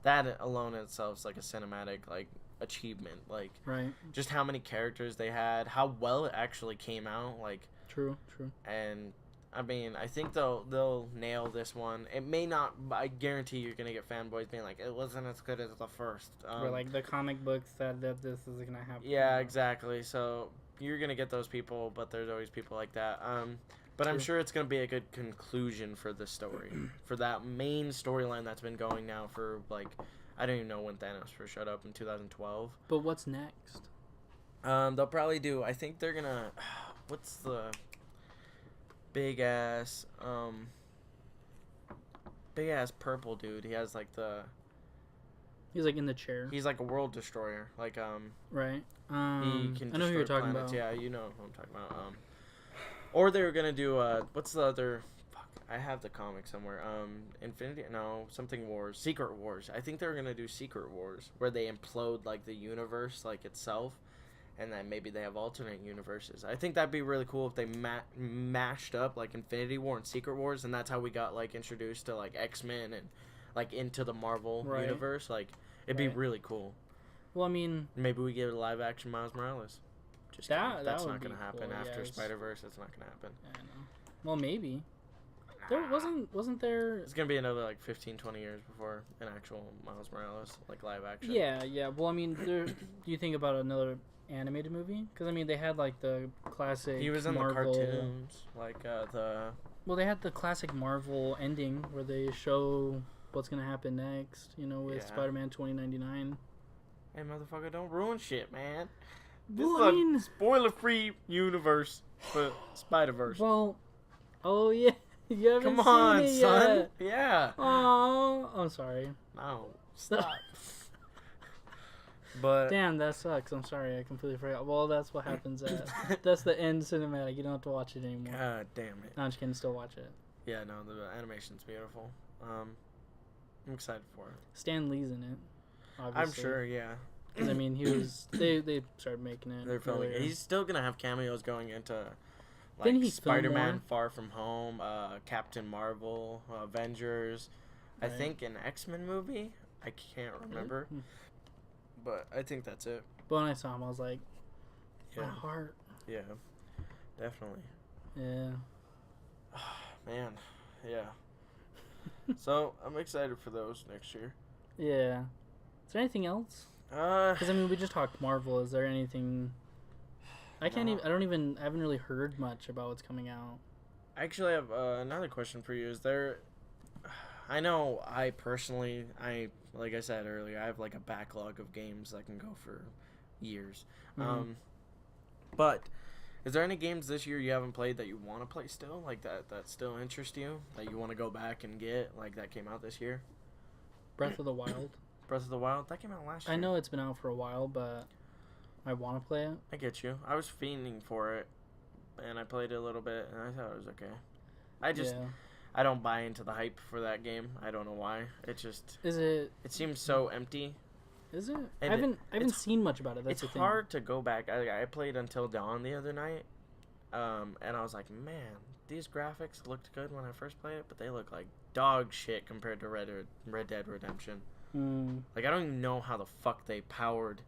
that alone in itself is like a cinematic like achievement. Like, right, just how many characters they had, how well it actually came out. Like, true. And I mean, I think they'll nail this one. It may not, but I guarantee you're gonna get fanboys being like, it wasn't as good as the first. Or like the comic book said that this is gonna happen. Yeah, exactly. So you're gonna get those people, but there's always people like that. But True. I'm sure it's gonna be a good conclusion for the story, for that main storyline that's been going now for like, I don't even know when Thanos first showed up in 2012. But what's next? They'll probably do. I think they're gonna. What's the big ass purple dude? He has like the. He's like in the chair. He's like a world destroyer. Like Right. He can. I know who you're destroy talking planets. about. Yeah, you know who I'm talking about. Or they were gonna do what's the other? Fuck, I have the comic somewhere. Something Wars, Secret Wars. I think they were gonna do Secret Wars, where they implode like the universe like itself, and then maybe they have alternate universes. I think that'd be really cool if they mashed up like Infinity War and Secret Wars, and that's how we got like introduced to like X-Men and like into the Marvel Right. universe. Like, it'd be Right. really cool. Well, I mean, Maybe we get a live action Miles Morales. Just That- kidding. that That's would not be gonna happen cool, after yes. Spider-Verse. It's not gonna happen. I don't know. Well, maybe. There wasn't there. It's gonna be another like 15-20 years before an actual Miles Morales like live action. Yeah. Well, I mean, do you think about another animated movie? Because I mean, they had like the classic. He was in Marvel... the cartoons, like the. Well, they had the classic Marvel ending where they show what's gonna happen next. You know, with Yeah. Spider-Man 2099. Hey, motherfucker! Don't ruin shit, man. This Well, is I a mean- spoiler-free universe for Spider-Verse. Well, oh yeah, you haven't Come on, seen it son. yet. Yeah. Oh, I'm sorry. No, stop. But Damn, that sucks. I'm sorry. I completely forgot. Well, that's what happens that's the end cinematic. You don't have to watch it anymore. God damn it. No, I'm just kidding. Still watch it. Yeah, no, the animation's beautiful. I'm excited for it. Stan Lee's in it. Obviously. I'm sure, yeah. Because I mean, he was. They started making it. They're filming it. earlier. He's still gonna have cameos going into Didn't like he film Spider-Man more? Far From Home, Captain Marvel, Avengers. I Right. think an X-Men movie. I can't remember, Hmm. but I think that's it. But when I saw him, I was like, my Yeah, heart. yeah, definitely. Yeah. Man, yeah. So I'm excited for those next year. Yeah. Is there anything else? Because I mean, we just talked Marvel. Is there anything? I can't No. even. I haven't really heard much about what's coming out. I actually have another question for you. Is there? I know I personally, like I said earlier, I have like a backlog of games that can go for years. Mhm. But is there any games this year you haven't played that you want to play still, like that still interest you, that you want to go back and get, like that came out this year? Breath of the Wild. Breath of the Wild, that came out last year. I know it's been out for a while, but I want to play it. I get you. I was fiending for it, and I played it a little bit, and I thought it was okay. Yeah. I don't buy into the hype for that game. I don't know why. It just Is it? it seems so empty. Is it? And I haven't it's- seen much about it. That's It's the thing. hard to go back. I played Until Dawn the other night, and I was like, man, these graphics looked good when I first played it, but they look like dog shit compared to Red Dead Redemption. Mm, Like, I don't even know how the fuck they powered,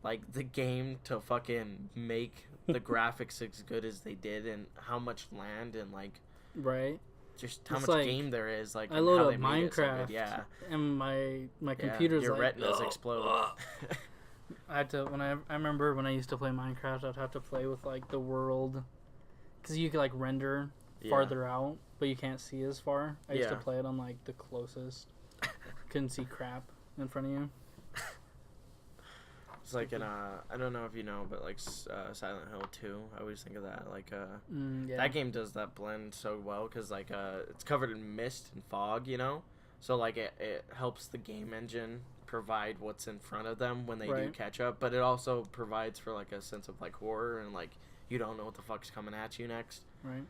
like, the game to fucking make the graphics as good as they did, and how much land and, like, right. just how It's much like, game there is. Like, I and load how up they made it so good. Minecraft, Yeah. and my Yeah, computer's your like, retinas "Ugh, explode. ugh." I had to I remember when I used to play Minecraft, I'd have to play with like the world, because you could like render Yeah. farther out, but you can't see as far. I used to Yeah. play it on like the closest. Couldn't see crap in front of you. It's like in I don't know if you know, but like Silent Hill 2, I always think of that. Like Yeah. that game does that blend so well because like it's covered in mist and fog, you know, so like it helps the game engine provide what's in front of them when they do Right. catch up, but it also provides for like a sense of like horror and like you don't know what the fuck's coming at you next. Right.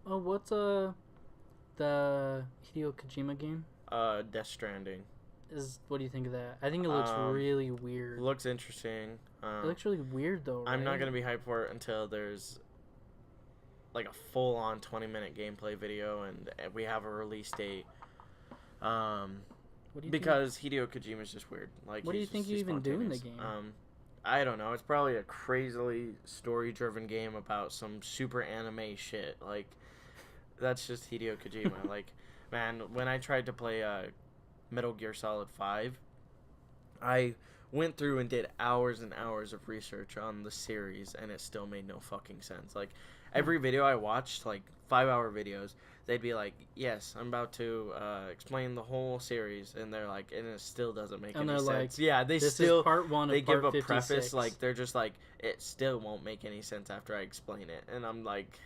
Oh, what's the Hideo Kojima game? Death Stranding. What do you think of that? I think it looks really weird. It looks interesting. It looks really weird though, right? I'm not gonna be hyped for it until there's like a full-on 20-minute gameplay video and we have a release date. What do you Because Hideo Kojima is just weird. Like, what do you think you even do in the game? I don't know. It's probably a crazily story-driven game about some super anime shit. Like, that's just Hideo Kojima. Like, man, when I tried to play Metal Gear Solid 5, I went through and did hours and hours of research on the series, and it still made no fucking sense. Like, every video I watched, like 5-hour videos, they'd be like, yes, I'm about to explain the whole series, and they're like, and it still doesn't make any sense. Like, yeah, they this still is part 1 of they part give a 56. preface, like they're just like, it still won't make any sense after I explain it, and I'm like,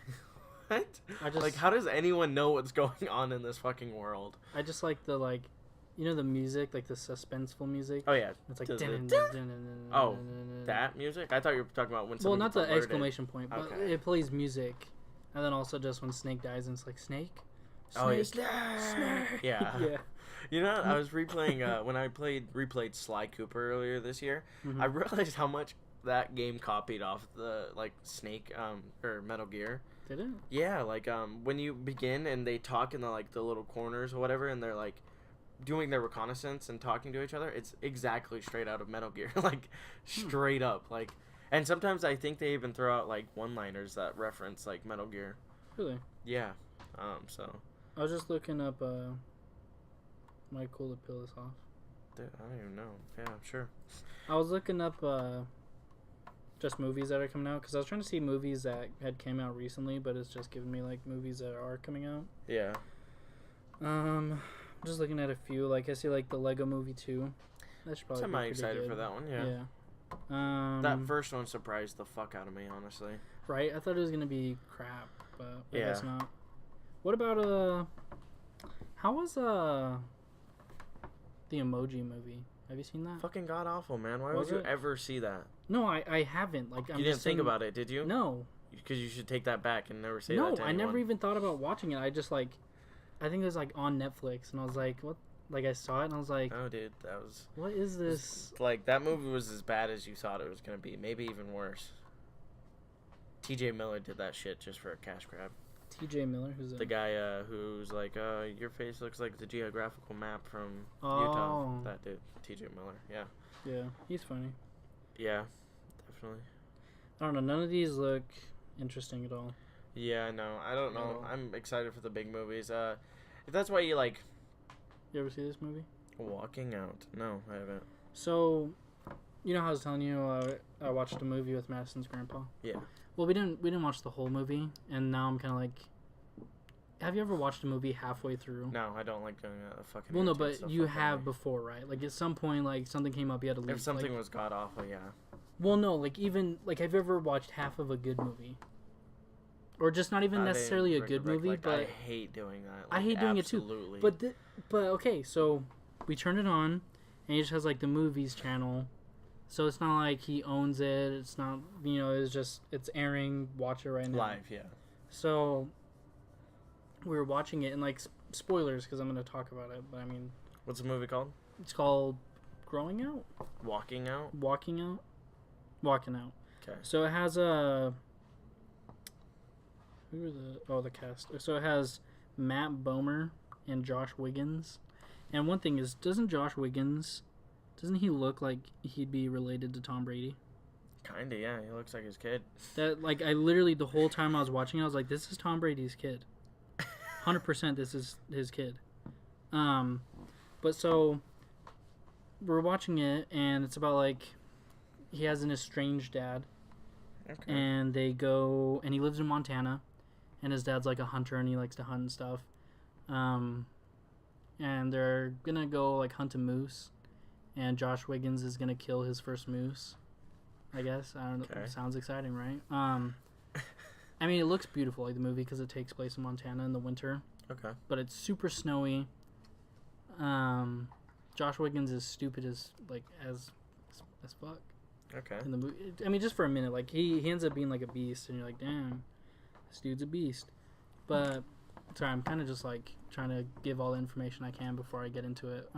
what? Like, how does anyone know what's going on in this fucking world? I just like the the music, like the suspenseful music. Oh yeah, it's like oh, that music. I thought you were talking about when. Well, not the exclamation point, but okay. It plays music, and then also just when Snake dies, and it's like Snake. Oh yeah, Snake. Yeah. Yeah. You know, I was replaying when I replayed Sly Cooper earlier this year. Mm-hmm. I realized how much that game copied off the Snake or Metal Gear. Did it? Yeah, like when you begin and they talk in the little corners or whatever, and they're like doing their reconnaissance and talking to each other. It's exactly straight out of Metal Gear, like straight up. Like, and sometimes I think they even throw out like one-liners that reference like Metal Gear. Really? Yeah. So. I was just looking up. Might cool to peel this off. Dude, I don't even know. Yeah, sure. I was looking up just movies that are coming out because I was trying to see movies that had came out recently, but it's just giving me like movies that are coming out. Yeah. I'm just looking at a few. Like I see like the Lego Movie 2. That should probably. I'm excited good. for that one. Yeah. Yeah. That first one surprised the fuck out of me, honestly. Right? I thought it was gonna be crap, but I yeah. guess not. What about how was the Emoji Movie? Have you seen that? Fucking god awful, man. Why Was would you it? ever see that? No, I haven't. Like I'm you just didn't think about it, did you? No. Because you should take that back and never say that to No, I anyone. never even thought about watching it. I just I think it was like on Netflix, and I was like, what? Like I saw it, and I was like, oh, dude, that was. What is this? Like that movie was as bad as you thought it was gonna be, maybe even worse. T.J. Miller did that shit just for a cash grab. T.J. Miller, who's the guy who's like, your face looks like the geographical map from Utah. That dude, T.J. Miller. Yeah. Yeah, he's funny. Yeah, definitely. I don't know. None of these look interesting at all. Yeah, no, I don't know. I'm excited for the big movies. If that's why you like. You ever see this movie? Walking Out. No, I haven't. So, you know how I was telling you I watched a movie with Madison's grandpa? Yeah. Well, we didn't watch the whole movie, and now I'm kind of like, have you ever watched a movie halfway through? No, I don't like doing that. Fucking. Well, no, but you have before, right? Like at some point, like something came up, you had to leave. If something was god awful, yeah. Well, no, like even like have you ever watched half of a good movie? Or just not even necessarily a good movie, but I hate doing that. I hate doing it too. But okay, so we turned it on, and he just has like the movies channel, so it's not like he owns it. It's not it's airing. Watch it right now. Live, yeah. So we were watching it, and like spoilers because I'm going to talk about it. But I mean, what's the movie called? It's called Growing Out. Walking Out. Walking Out. Walking Out. Okay. So it has a. Who are the cast? So it has Matt Bomer and Josh Wiggins. And one thing is, doesn't he look like he'd be related to Tom Brady? Kinda, yeah. He looks like his kid. That like I literally the whole time I was watching it, I was like, this is Tom Brady's kid. 100% this is his kid. But so we're watching it, and it's about like he has an estranged dad. Okay. And they go, and he lives in Montana, and his dad's like a hunter, and he likes to hunt and stuff. And they're gonna go like hunt a moose, and Josh Wiggins is gonna kill his first moose. I guess I don't know. Okay. Sounds exciting, right? I mean, it looks beautiful, like the movie, because it takes place in Montana in the winter. Okay. But it's super snowy. Josh Wiggins is stupid as fuck. Okay. in the movie. I mean, just for a minute, like he ends up being like a beast, and you're like, damn, this dude's a beast. But sorry, I'm kind of just like trying to give all the information I can before I get into it.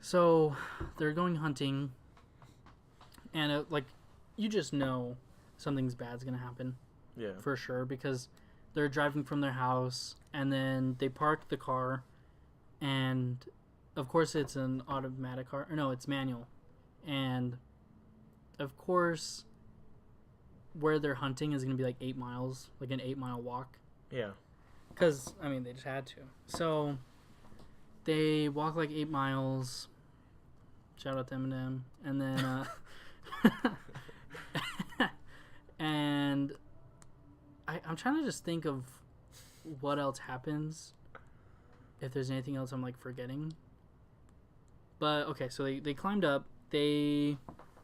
So they're going hunting, and like you just know something's bad's gonna happen. Yeah. For sure, because they're driving from their house, and then they park the car, and of course it's an automatic car. Or no, it's manual. And of course, where they're hunting is going to be like 8 miles, like an 8-mile walk. Yeah. Because, I mean, they just had to. So, they walk like 8 miles. Shout out to Eminem. And then, and I'm trying to just think of what else happens. If there's anything else I'm like forgetting. But, okay, so they climbed up. They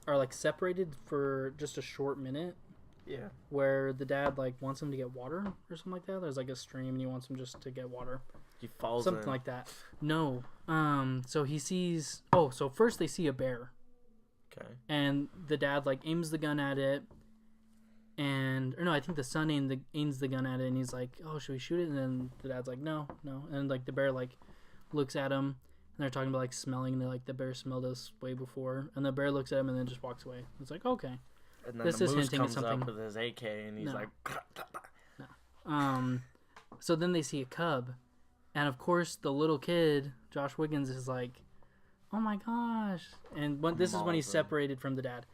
are like separated for just a short minute. Yeah. Where the dad like wants him to get water or something like that. There's like a stream and he wants him just to get water. He falls something in. like that. No. So he sees. So first they see a bear. Okay. And the dad like aims the gun at it. Or no, I think the son aims the gun at it, and he's like, "Oh, should we shoot it?" And then the dad's like, "No." And like the bear like looks at him. And they're talking about like smelling, and like the bear smelled us way before, and the bear looks at him and then just walks away. It's like, okay. And then This the is moose hinting at comes something. up with his AK, and he's No. like, So then they see a cub, and of course the little kid, Josh Wiggins, is like, "Oh my gosh!" And this is when he's Mauls him. separated from the dad.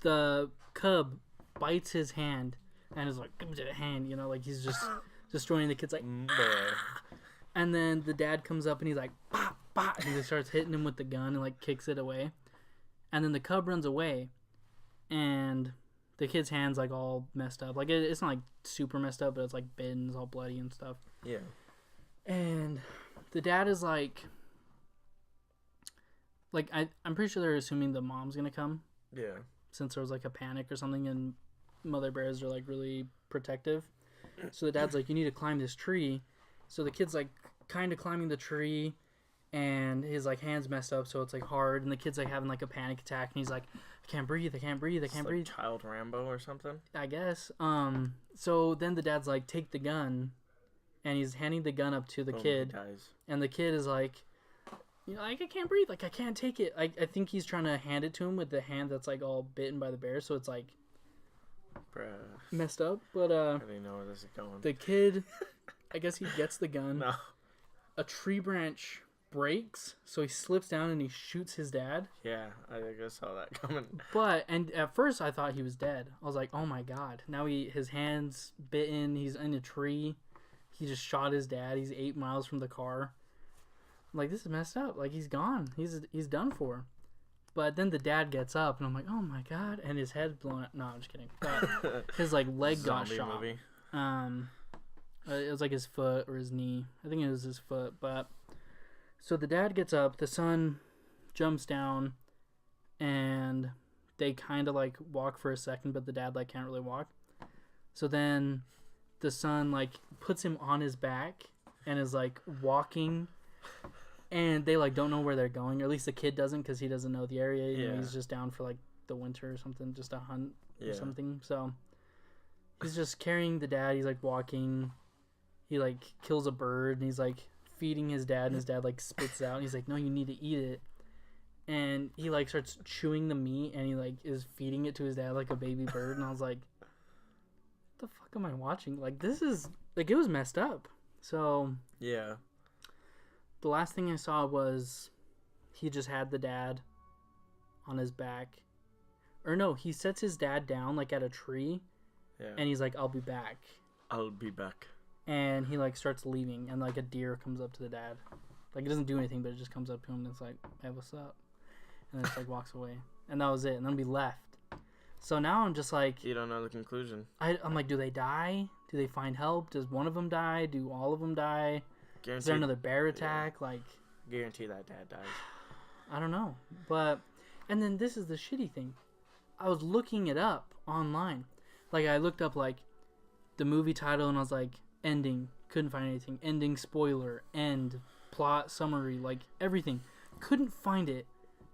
The cub bites his hand and is like, "Give me the hand," like he's just destroying the kid's like. Bruh. And then the dad comes up and he's like, "Bah, bah," and he starts hitting him with the gun and like kicks it away. And then the cub runs away, and the kid's hand's like all messed up. Like it's not like super messed up, but it's like bitten, it's all bloody and stuff. Yeah. And the dad is like I'm pretty sure they're assuming the mom's gonna come, Yeah. since there was like a panic or something, and mother bears are like really protective. So the dad's like, "You need to climb this tree." So the kid's like kind of climbing the tree, and his like hand's messed up, so it's like hard, and the kid's like having like a panic attack, and he's like, I can't breathe, I can't breathe. It's like Child Rambo or something. I guess. So then the dad's like, "Take the gun," and he's handing the gun up to the Boom, kid, he dies. and the kid is like, like, "I can't breathe, like I can't take it." I think he's trying to hand it to him with the hand that's like all bitten by the bear, so it's like Bruh. messed up. But I didn't know where this is going. the kid, I guess he gets the gun. No. A tree branch breaks, so he slips down and he shoots his dad. Yeah, I guess saw that coming. And at first I thought he was dead. I was like, "Oh my god!" Now his hand's bitten. He's in a tree. He just shot his dad. He's 8 miles from the car. I'm like, this is messed up. Like he's gone. He's done for. But then the dad gets up, and I'm like, "Oh my god!" And his head's blown up. No, I'm just kidding. But his like leg got Zombie shot. movie. It was like his foot or his knee. I think it was his foot. But so the dad gets up, the son jumps down, and they kind of like walk for a second, but the dad like can't really walk. So then the son like puts him on his back and is like walking, and they like don't know where they're going, or at least the kid doesn't, because he doesn't know the area. You know, Yeah. he's just down for like the winter or something, just a hunt or Yeah. something. So he's just carrying the dad. He's like walking. He like kills a bird, and he's like feeding his dad, and his dad like spits it out, and he's like, "No, you need to eat it." And he like starts chewing the meat, and he like is feeding it to his dad like a baby bird. And I was like, what the fuck am I watching? Like, this is like, it was messed up. So Yeah. the last thing I saw was he just had the dad on his back, or no, he sets his dad down like at a tree, Yeah. and he's like, "I'll be back." I'll be back. And he like starts leaving, and like a deer comes up to the dad. Like it doesn't do anything, but it just comes up to him and it's like, "Hey, what's up?" And then just like walks away, and that was it. And then we left. So now I'm just like, You don't know the conclusion. I'm like, do they die? Do they find help? Does one of them die? Do all of them die? Guaranteed. Is there another bear attack? Like, Guarantee that dad dies. I don't know. But and then this is the shitty thing. I was looking it up online. Like I looked up like the movie title, and I was like, ending. Couldn't find anything. Ending, spoiler, end, plot summary, like everything. Couldn't find it.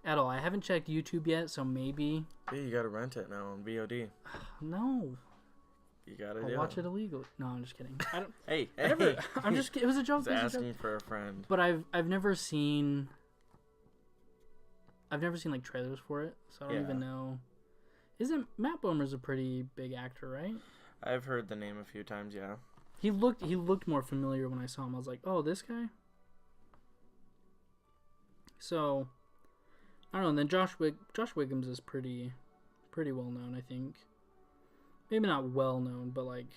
at all. I haven't checked YouTube yet, so maybe. Yeah, you gotta rent it now on VOD. No. You gotta I'll do watch it. it illegally. No, I'm just kidding. I don't. Hey, Whatever. hey. I'm just. It was a joke. Just It was a asking joke. for a friend. But I've never seen. I've never seen like trailers for it, so I don't Yeah. even know. Isn't Matt Bomer's a pretty big actor, right? I've heard the name a few times. Yeah. He looked more familiar when I saw him. I was like, oh, this guy. So, I don't know. And then Josh Wiggums is pretty well known, I think. Maybe not well known, but like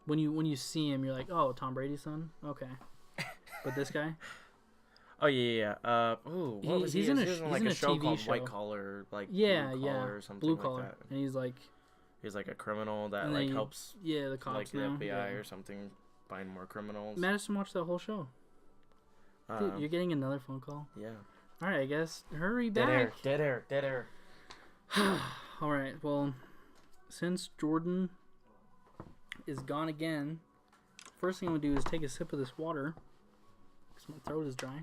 when you see him, you're like, oh, Tom Brady's son. Okay, but this guy. Oh yeah. Ooh, what was he? He's in a He was he's like in a a show TV called show. White Collar, like Yeah, Blue yeah, Collar or something blue like collar, that. and he's like, He's like a criminal that and like then helps yeah, the cops like the now. FBI yeah. or something find more criminals. Madison watched that whole show. Dude, you're getting another phone call. Yeah. All right, I guess hurry Dead back. Dead air. All right, well, since Jordan is gone again, first thing I'm gonna do is take a sip of this water because my throat is dry.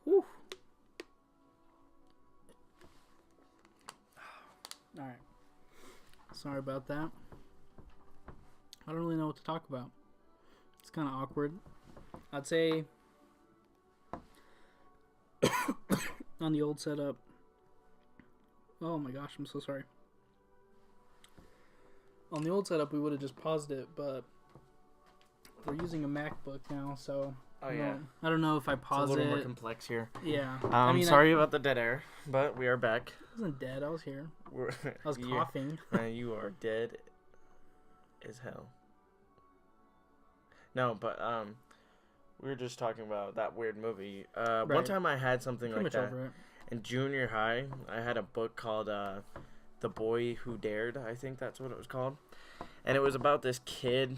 Whew. All right. Sorry about that. I don't really know what to talk about. It's kind of awkward. I'd say on the old setup. Oh my gosh, I'm so sorry. On the old setup, we would have just paused it, but we're using a MacBook now, so Oh yeah. I don't know if I It's a pause little more it. complex here. Yeah. Sorry about the dead air, but we are back. I wasn't dead. I was here. I was You- coughing. You are dead as hell. No, but we were just talking about that weird movie. One Right. time I had something Pretty like much that over it. in junior high. I had a book called "The Boy Who Dared." I think that's what it was called, and it was about this kid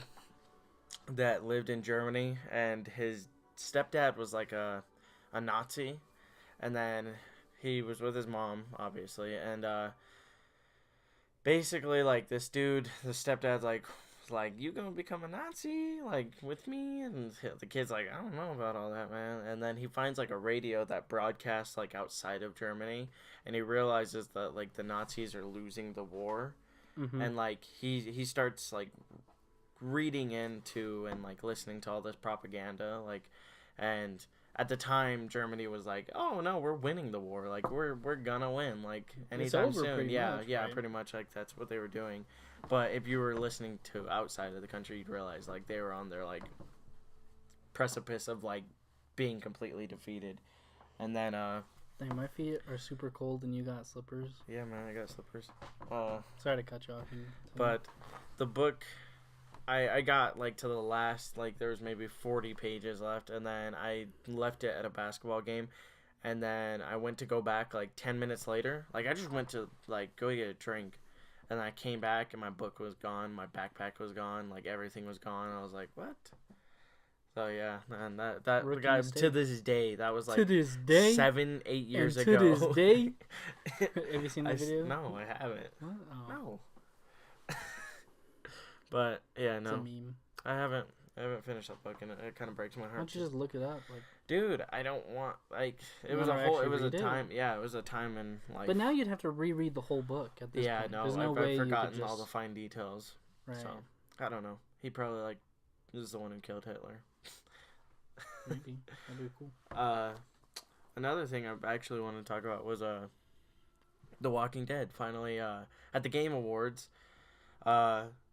that lived in Germany, and his stepdad was like a Nazi, and then he was with his mom, obviously, and basically like this dude, the stepdad's like, you gonna become a Nazi like with me? And the kid's like, I don't know about all that, man. And then he finds like a radio that broadcasts like outside of Germany, and he realizes that like the Nazis are losing the war. Mm-hmm. And like he starts like reading into and like listening to all this propaganda, like, and at the time Germany was like, oh no, we're winning the war, like we're gonna win, like anytime over soon. pretty Yeah, much, yeah, right? pretty much, like that's what they were doing. But if you were listening to outside of the country, you'd realize like they were on their like precipice of like being completely defeated. And then Dang, my feet are super cold and you got slippers. yeah, man, I got slippers. Sorry to cut you off. But the book, I got like to the last, like there was maybe 40 pages left, and then I left it at a basketball game, and then I went to go back like 10 minutes later. Like I just went to like go get a drink, and I came back and my book was gone, my backpack was gone, like everything was gone. I was like, what? So yeah, man, that Rookie guy, mistake. to this day, that was like to this day, 7-8 years and ago. to this day, have you seen the video? No, I haven't. What? Oh, No. But yeah, it's a no, meme. I haven't finished that book, and it kind of breaks my Why heart. don't you just look it up? Like, Dude, I don't want like it You was a wanna whole. It actually was a read it? time. Yeah, it was a time in life. but now you'd have to reread the whole book at this yeah, point. no, There's no I've way you forgotten could just. all the fine details. Right. So I don't know. He probably like is the one who killed Hitler. Maybe that'd be cool. Another thing I actually wanted to talk about was The Walking Dead. Finally, at the Game Awards,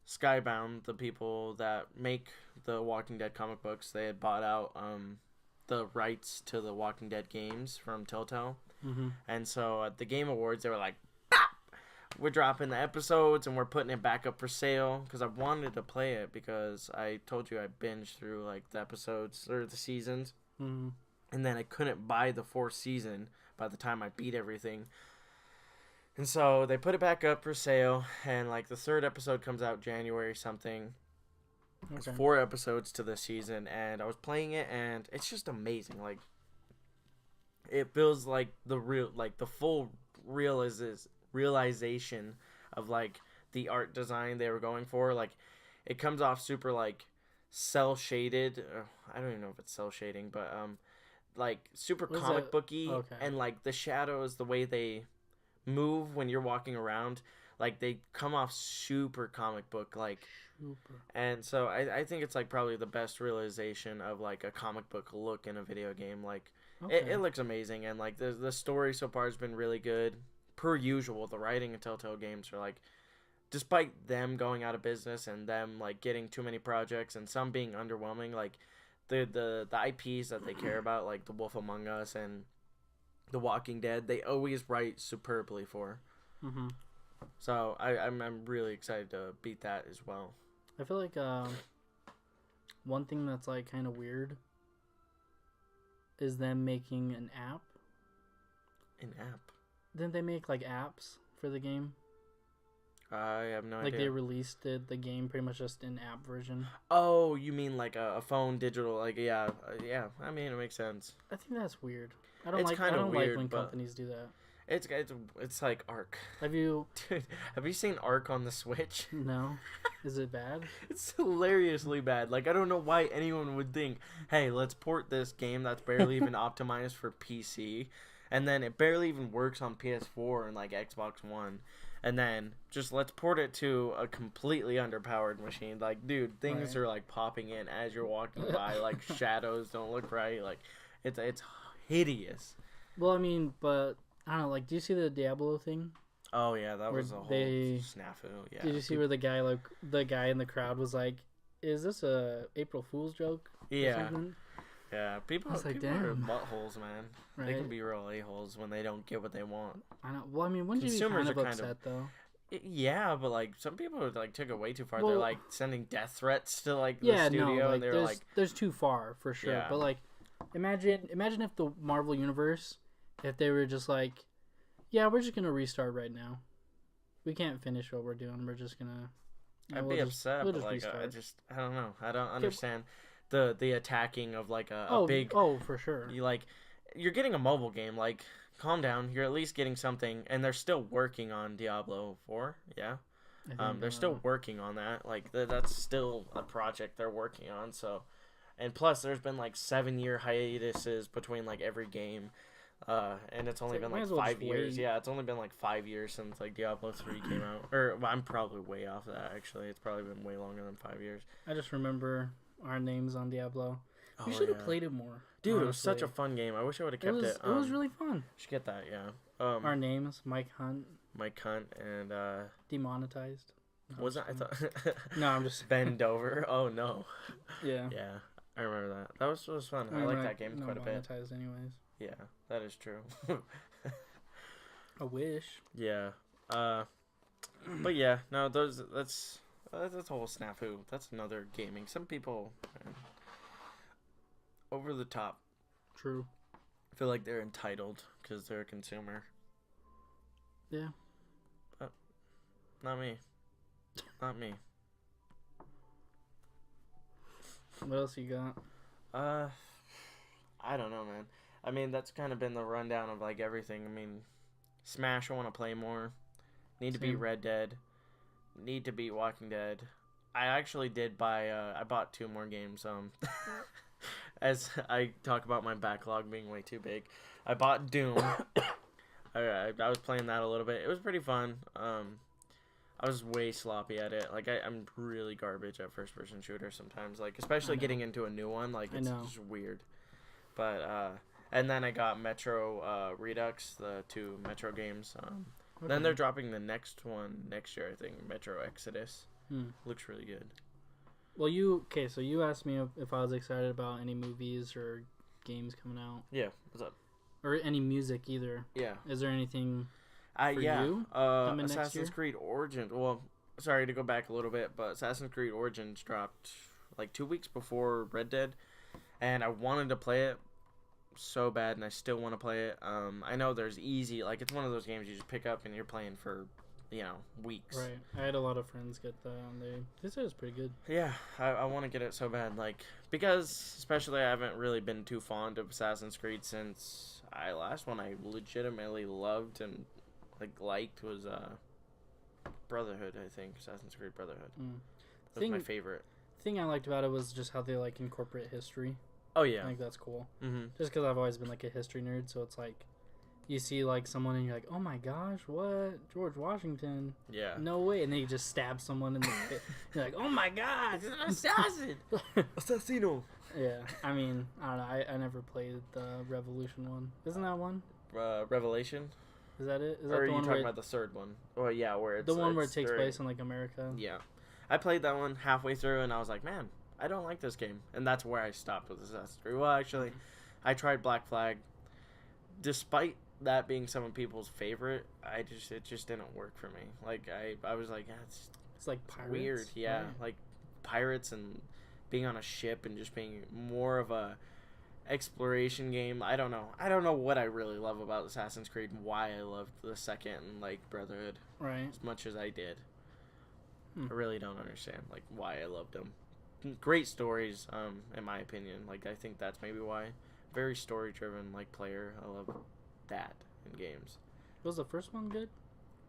Skybound, the people that make the Walking Dead comic books, they had bought out the rights to the Walking Dead games from Telltale. Mm-hmm. And so at the Game Awards, they were like, "Pop! We're dropping the episodes and we're putting it back up for sale." Because I wanted to play it because I told you I binged through like the episodes or the seasons. Mm-hmm. And then I couldn't buy the fourth season by the time I beat everything. And so they put it back up for sale, and like the third episode comes out January something. There's Okay. 4 episodes to this season, and I was playing it, and it's just amazing. Like, it feels like the full realization of like the art design they were going for. Like, it comes off super like cell shaded. I don't even know if it's cell shading, but like super What is comic that? booky, Okay. and like the shadows, the way they move when you're walking around, like they come off super comic book like. Super. And so I think it's like probably the best realization of like a comic book look in a video game. Like Okay. it looks amazing, and like the story so far has been really good. Per usual, the writing in Telltale games are like, despite them going out of business and them like getting too many projects and some being underwhelming, like the IPs that they care about, like The Wolf Among Us and The Walking Dead, they always write superbly for. Mm-hmm. So I'm really excited to beat that as well. I feel like one thing that's like kind of weird is them making an app. An app. Didn't they make like apps for the game? I have no Like idea. they released the game pretty much just in app version. Oh, you mean like a phone digital? Like yeah. I mean, it makes sense. I think that's weird. I don't It's like. I kinda don't weird, like when but- companies do that. It's like Ark. Have you? Dude, have you seen Ark on the Switch? No. Is it bad? It's hilariously bad. Like, I don't know why anyone would think, hey, let's port this game that's barely even optimized for PC, and then it barely even works on PS4 and like Xbox One, and then just let's port it to a completely underpowered machine. Like, dude, things Right. are like popping in as you're walking by. Like, shadows don't look right. Like, it's hideous. Well, I mean, but I don't know. Like, do you see the Diablo thing? Oh yeah, that Where was a whole they- snafu. Yeah. Did you see where the guy in the crowd was like, "Is this a April Fool's joke?" or Yeah. something? Yeah, people, I was like, people are damn. buttholes, man. They Right. can be real a-holes when they don't get what they want. I know. Well, I mean, wouldn't you be Consumers kind of are kind of- upset though? Yeah, but like some people like took it way too far. Well- They're like sending death threats to like the Yeah, studio, no. Like, and they're there's like, there's too far for sure. Yeah. But like, imagine if the Marvel universe, if they were just like, yeah, we're just gonna restart right now. We can't finish what we're doing. We're just gonna. I'd we'll be just- upset, we'll but just like restart. I don't know. I don't understand the attacking of like a Oh, big. oh, for sure. You like, you're getting a mobile game. Like, calm down. You're at least getting something, and they're still working on Diablo 4. Yeah. I think, They're still working on that. Like that's still a project they're working on. So, and plus, there's been like 7-year hiatuses between like every game, and it's only like, been might like as well 5 just years. wait. Yeah, it's only been like 5 years since like Diablo 3 came out. Or well, I'm probably way off of that. Actually, it's probably been way longer than 5 years. I just remember our names on Diablo. We Oh, should have yeah. played it more. Dude, it was such a honestly. fun game. I wish I would have kept it. It was really fun. Should get that. Yeah. Our names: Mike Hunt, Mike Hunt and demonetized. was that? I thought No, I'm just. Bend Over. Oh no. Yeah. Yeah, I remember that. That was fun. I mean, like we're that game not quite a bit. monetized anyways. Yeah, that is true. I wish. Yeah. But yeah, no, that's a whole snafu. That's another gaming. Some people man, over the top True. feel like they're entitled because they're a consumer. Yeah. Not me. Not me. What else you got? I don't know, man. I mean, that's kind of been the rundown of like everything. I mean, Smash, I want to play more. Need to beat Same. Red Dead. Need to beat Walking Dead. I actually did buy. I bought 2 more games. As I talk about my backlog being way too big, I bought Doom. I was playing that a little bit. It was pretty fun. I was way sloppy at it. Like I'm really garbage at first-person shooters sometimes. Like especially I know. getting into a new one. Like I it's know. just weird. But and then I got Metro Redux, the 2 Metro games. Then Okay. they're dropping the next one next year, I think. Metro Exodus. Hmm. Looks really good. Well, so you asked me if I was excited about any movies or games coming out, Yeah. What's up? or any music either. Yeah. Is there anything? For Yeah. you coming next Assassin's year? Creed Origins. Well, sorry to go back a little bit, but Assassin's Creed Origins dropped like 2 weeks before Red Dead, and I wanted to play it so bad, and I still want to play it. I know there's easy, like it's one of those games you just pick up and you're playing for, weeks. Right. I had a lot of friends get that, and they said it's pretty good. Yeah, I want to get it so bad, like because especially I haven't really been too fond of Assassin's Creed since last one I legitimately loved and liked was Brotherhood, I think. Assassin's Creed Brotherhood. Mm. That was my favorite. Thing I liked about it was just how they like incorporate history. Oh yeah. I think that's cool. Mm-hmm. Just because I've always been like a history nerd, so it's like you see like someone and you're like, oh my gosh, what? George Washington? Yeah. No way. And then you just stab someone in the face. You're like, oh my god, It's an assassin. Assassino. Yeah, I mean, I don't know. I never played the Revolution one. Isn't that one? Revelation. Is that it? Is that Or are the you one talking where about the third one? Oh yeah, where it's the one where it takes during- place in like America? Yeah, I played that one halfway through, and I was like, man, I don't like this game, and that's where I stopped with Assassin's Creed. Well, actually, I tried Black Flag. Despite that being some of people's favorite, it just didn't work for me. Like I was like, It's like pirates. weird, yeah, right? like pirates and being on a ship and just being more of a exploration game. I don't know what I really love about Assassin's Creed and why I loved the second and like Brotherhood Right. as much as I did. Hmm. I really don't understand like why I loved them. Great stories, in my opinion. Like I think that's maybe why. Very story driven like player. I love that in games. Was the first one good?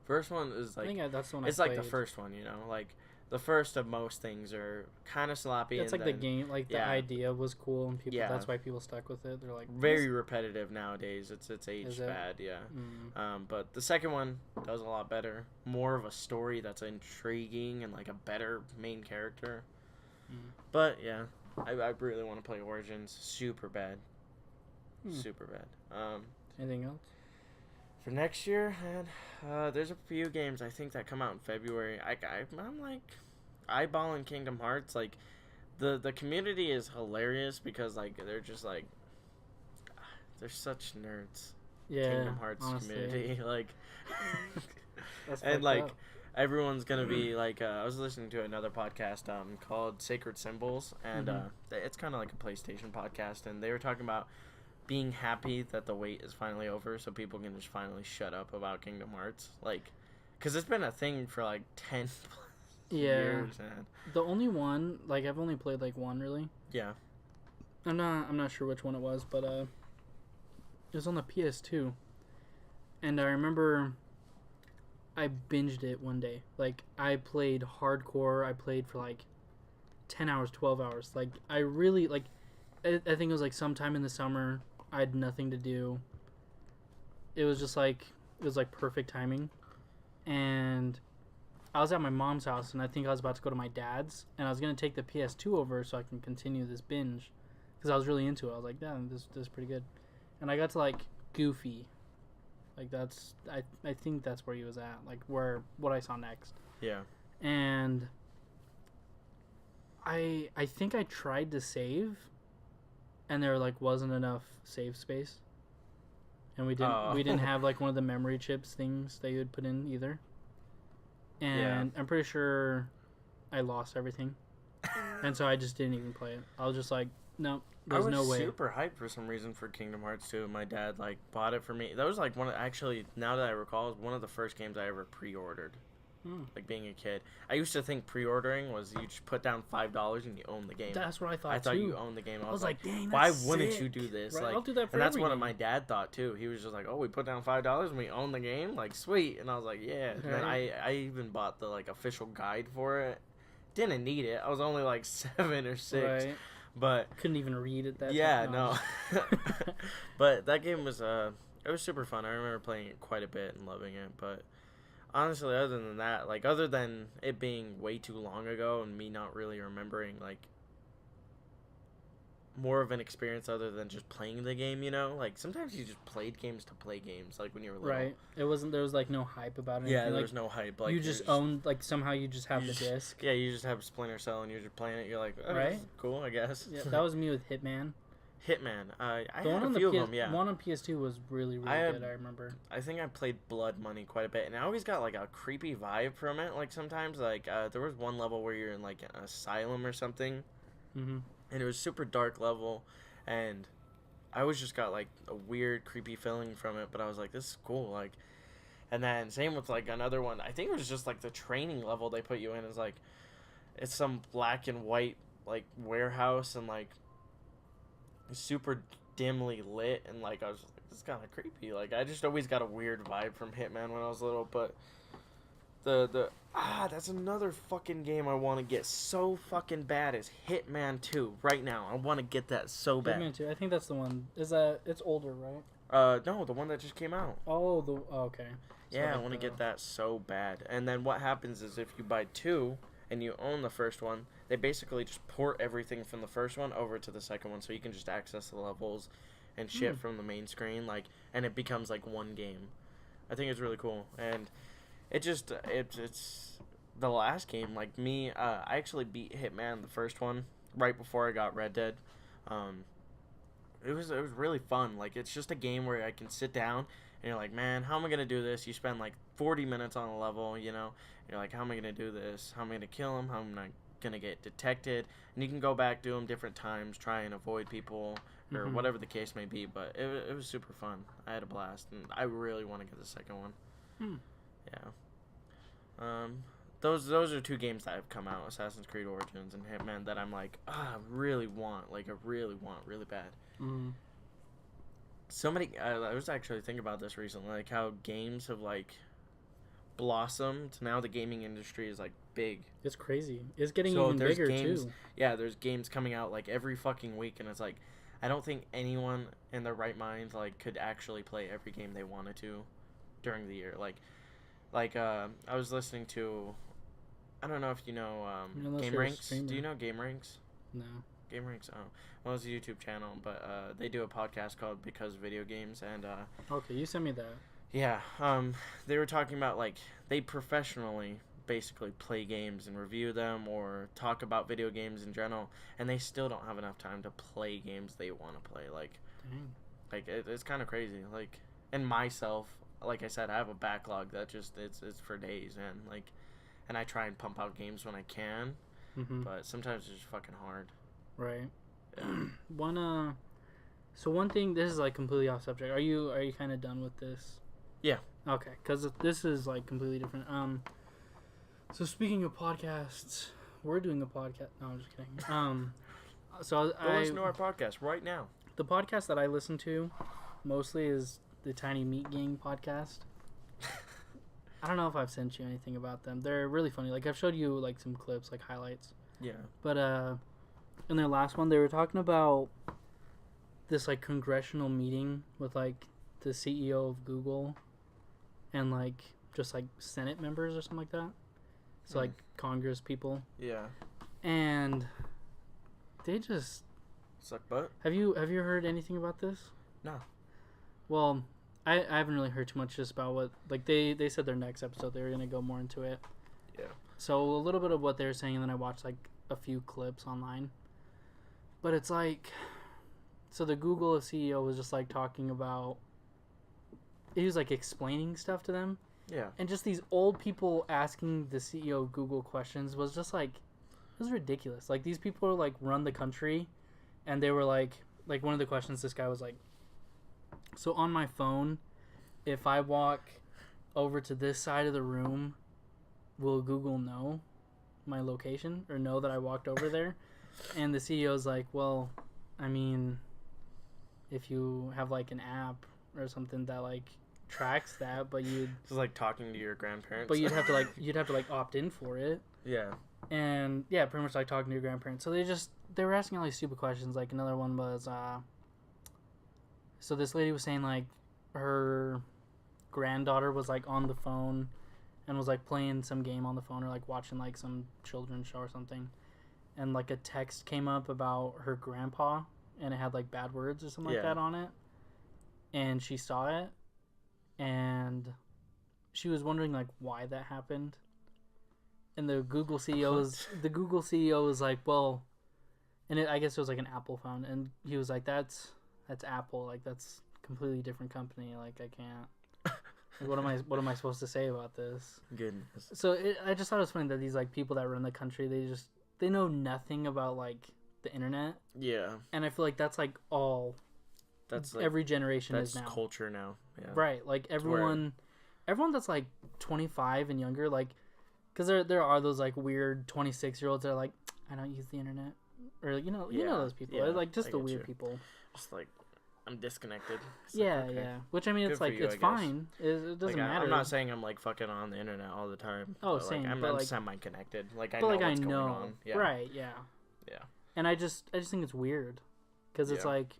First one is like I think that's the one it's I like played. the first one, you know, like the first of most things are kind of sloppy. It's and like the then game, like the yeah. idea was cool, and people. Yeah. That's why people stuck with it. They're like very repetitive nowadays. It's Is aged it? bad, yeah. Mm. But the second one does a lot better. More of a story that's intriguing and like a better main character. Mm. But yeah, I really want to play Origins. Super bad. Hmm. Super bad. Anything else? For next year, man, there's a few games I think that come out in February. I'm like eyeballing Kingdom Hearts. Like the community is hilarious because like they're just like they're such nerds. Yeah. Kingdom Hearts honestly. community, like, That's and fucked like up. everyone's gonna be like. I was listening to another podcast called Sacred Symbols, and Mhm. it's kind of like a PlayStation podcast, and they were talking about being happy that the wait is finally over, so people can just finally shut up about Kingdom Hearts, like, because it's been a thing for like 10 plus Yeah. years, man. The only one, like I've only played like one really. Yeah. I'm not sure which one it was, but it was on the PS2, and I remember I binged it one day. Like I played hardcore. I played for like 10 hours, 12 hours. Like I really like. I think it was like sometime in the summer. I had nothing to do. It was just like perfect timing, and I was at my mom's house, and I think I was about to go to my dad's, and I was gonna take the PS2 over so I can continue this binge, because I was really into it. I was like, damn, this is pretty good, and I got to like Goofy, like that's I think that's where he was at, like what I saw next, Yeah. and I think I tried to save, and there like wasn't enough save space, and we didn't have like one of the memory chips things that you would put in either. And I'm pretty sure I lost everything, and so I just didn't even play it. I was just like, no, there's no way. I was super hyped for some reason for Kingdom Hearts 2. My dad like bought it for me. That was like actually, now that I recall, it was one of the first games I ever pre-ordered. Like being a kid, I used to think pre-ordering was you just put down $5 and you own the game. That's what I thought. I thought too. you owned the game. I was like, dang, why that's wouldn't sick. you do this? Right, Like, I'll do that for and that's every what game. my dad thought too. He was just like, oh, we put down $5 and we own the game. Like, sweet. And I was like, yeah. And then Right. I even bought the like official guide for it. Didn't need it. I was only like 7 or 6, Right. but Couldn't even read it. That yeah, time. no. But that game was it was super fun. I remember playing it quite a bit and loving it. But honestly, other than that, like other than it being way too long ago and me not really remembering like more of an experience other than just playing the game, you know, like sometimes you just played games to play games, like when you were little. Right. It wasn't. There was like no hype about it. Yeah, there like, was no hype. Like you you're just owned, like somehow you just have you the just- disc. Yeah, you just have Splinter Cell and you're just playing it. You're like, oh, Right. this is cool, I guess. Yeah, that was me with Hitman. Hitman. I The one had on a the few of PS, them. Yeah. one on PS2 was really I had- good. I remember. I think I played Blood Money quite a bit, and I always got like a creepy vibe from it. Like sometimes, like there was one level where you're in like an asylum or something, Mm-hmm. and it was super dark level, and I always just got like a weird, creepy feeling from it. But I was like, this is cool, like. And then same with like another one. I think it was just like the training level they put you in is like, it's some black and white like warehouse and like super dimly lit, and like I was just like, this is kind of creepy. Like I just always got a weird vibe from Hitman when I was little, but That's another fucking game I want to get so fucking bad is Hitman 2 right now. I want to get that so bad. Hitman 2. I think that's the one. Is that it's older, right? No, the one that just came out. Okay. So Yeah, I want to get that so bad. And then what happens is if you buy 2 and you own the first one, they basically just port everything from the first one over to the second one, so you can just access the levels and shit from the main screen, like, and it becomes like one game. I think it's really cool, and it's the last game. Like me, I actually beat Hitman the first one right before I got Red Dead. It was really fun. Like, it's just a game where I can sit down and you're like, man, how am I gonna do this? You spend like 40 minutes on a level, you know. You're like, how am I gonna do this? How am I gonna kill him? How am I gonna get detected? And you can go back, do them different times, try and avoid people or whatever the case may be. But it was super fun. I had a blast, and I really want to get the second one. Yeah. Those are 2 games that have come out, Assassin's Creed Origins and Hitman, that I'm like, I really want really bad. So many. I was actually thinking about this recently, like how games have like blossomed. Now the gaming industry is like big. It's crazy. It's getting even bigger games, too. Yeah, there's games coming out like every fucking week, and it's like, I don't think anyone in their right mind like could actually play every game they wanted to during the year. I was listening to, I don't know if you know Game Ranks. Do you know Game Ranks? No. Game Ranks. Oh, well, it's a YouTube channel, but they do a podcast called Because Video Games, and okay, you sent me that. Yeah, they were talking about like they professionally basically play games and review them or talk about video games in general, and they still don't have enough time to play games they want to play. Like, like it's kind of crazy. Like, and myself, like I said, I have a backlog that just it's for days, man. Like, and I try and pump out games when I can, but sometimes it's just fucking hard. Right. Yeah. So one thing, this is like completely off subject. Are you kind of done with this? Yeah. Okay, because this is like completely different. So speaking of podcasts, we're doing a podcast. No, I'm just kidding. So Go listen to our podcast right now. The podcast that I listen to mostly is the Tiny Meat Gang podcast. I don't know if I've sent you anything about them. They're really funny. Like, I've showed you like some clips, like highlights. Yeah. But in their last one, they were talking about this like congressional meeting with like the CEO of Google and like just like Senate members or something like that. So like Congress people. Yeah. And they just suck butt. Have you heard anything about this? No. Well, I haven't really heard too much just about what like they said their next episode they were gonna go more into it. Yeah. So a little bit of what they were saying, and then I watched like a few clips online. But it's like, so the Google CEO was just like talking about, he was like explaining stuff to them. Yeah. And just these old people asking the CEO of Google questions was just like, it was ridiculous. Like, these people like run the country, and they were like one of the questions this guy was like, so on my phone, if I walk over to this side of the room, will Google know my location or know that I walked over there? And the CEO's like, well, I mean, if you have like an app or something that like tracks that, but you'd just like talking to your grandparents. But you'd have to like opt in for it. Yeah. And yeah, pretty much like talking to your grandparents. So they were asking all these stupid questions. Like another one was so this lady was saying like her granddaughter was like on the phone and was like playing some game on the phone or like watching like some children's show or something. And like a text came up about her grandpa and it had like bad words or something like that on it. And she saw it and she was wondering like why that happened. And the Google CEO was like, well, and I guess it was like an Apple phone, and he was like, that's Apple, like that's a completely different company, like I can't. Like, what am I supposed to say about this? Goodness. So I just thought it was funny that these like people that run the country, they know nothing about like the internet. Yeah. And I feel like that's like all. That's like, every generation is now. That's culture now. Yeah. Right. Like everyone that's like 25 and younger, like, because there are those like weird 26-year-olds that are like, I don't use the internet, or you know those people, like just the weird people. Just like I'm disconnected. It's Yeah, okay. yeah. Which, I mean, it's Good for like, you, it's I guess. fine. It doesn't Like, matter. I'm not saying I'm like fucking on the internet all the time. Oh, but, same, Like, I'm, but, I'm like- semi-connected. Like I But, know like, I what's know. going on. Yeah. Right, yeah. Yeah. And I just think it's weird. Because it's Yeah. like,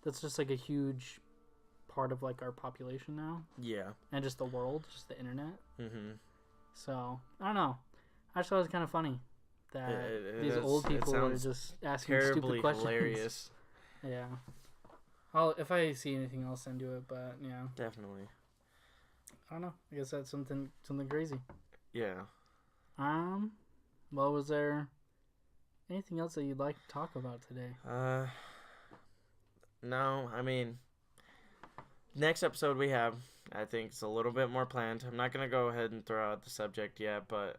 that's just like a huge part of like our population now. Yeah. And just the world, just the internet. Mm-hmm. So, I don't know. I just thought it was kind of funny that It these is- old it people are sounds just asking Terribly stupid questions. hilarious. Yeah. If I see anything, I'll send you it. But yeah, Definitely. I don't know. I guess that's something crazy. Yeah. Well, was there anything else that you'd like to talk about today? No, I mean, next episode we have, I think it's a little bit more planned. I'm not gonna go ahead and throw out the subject yet, but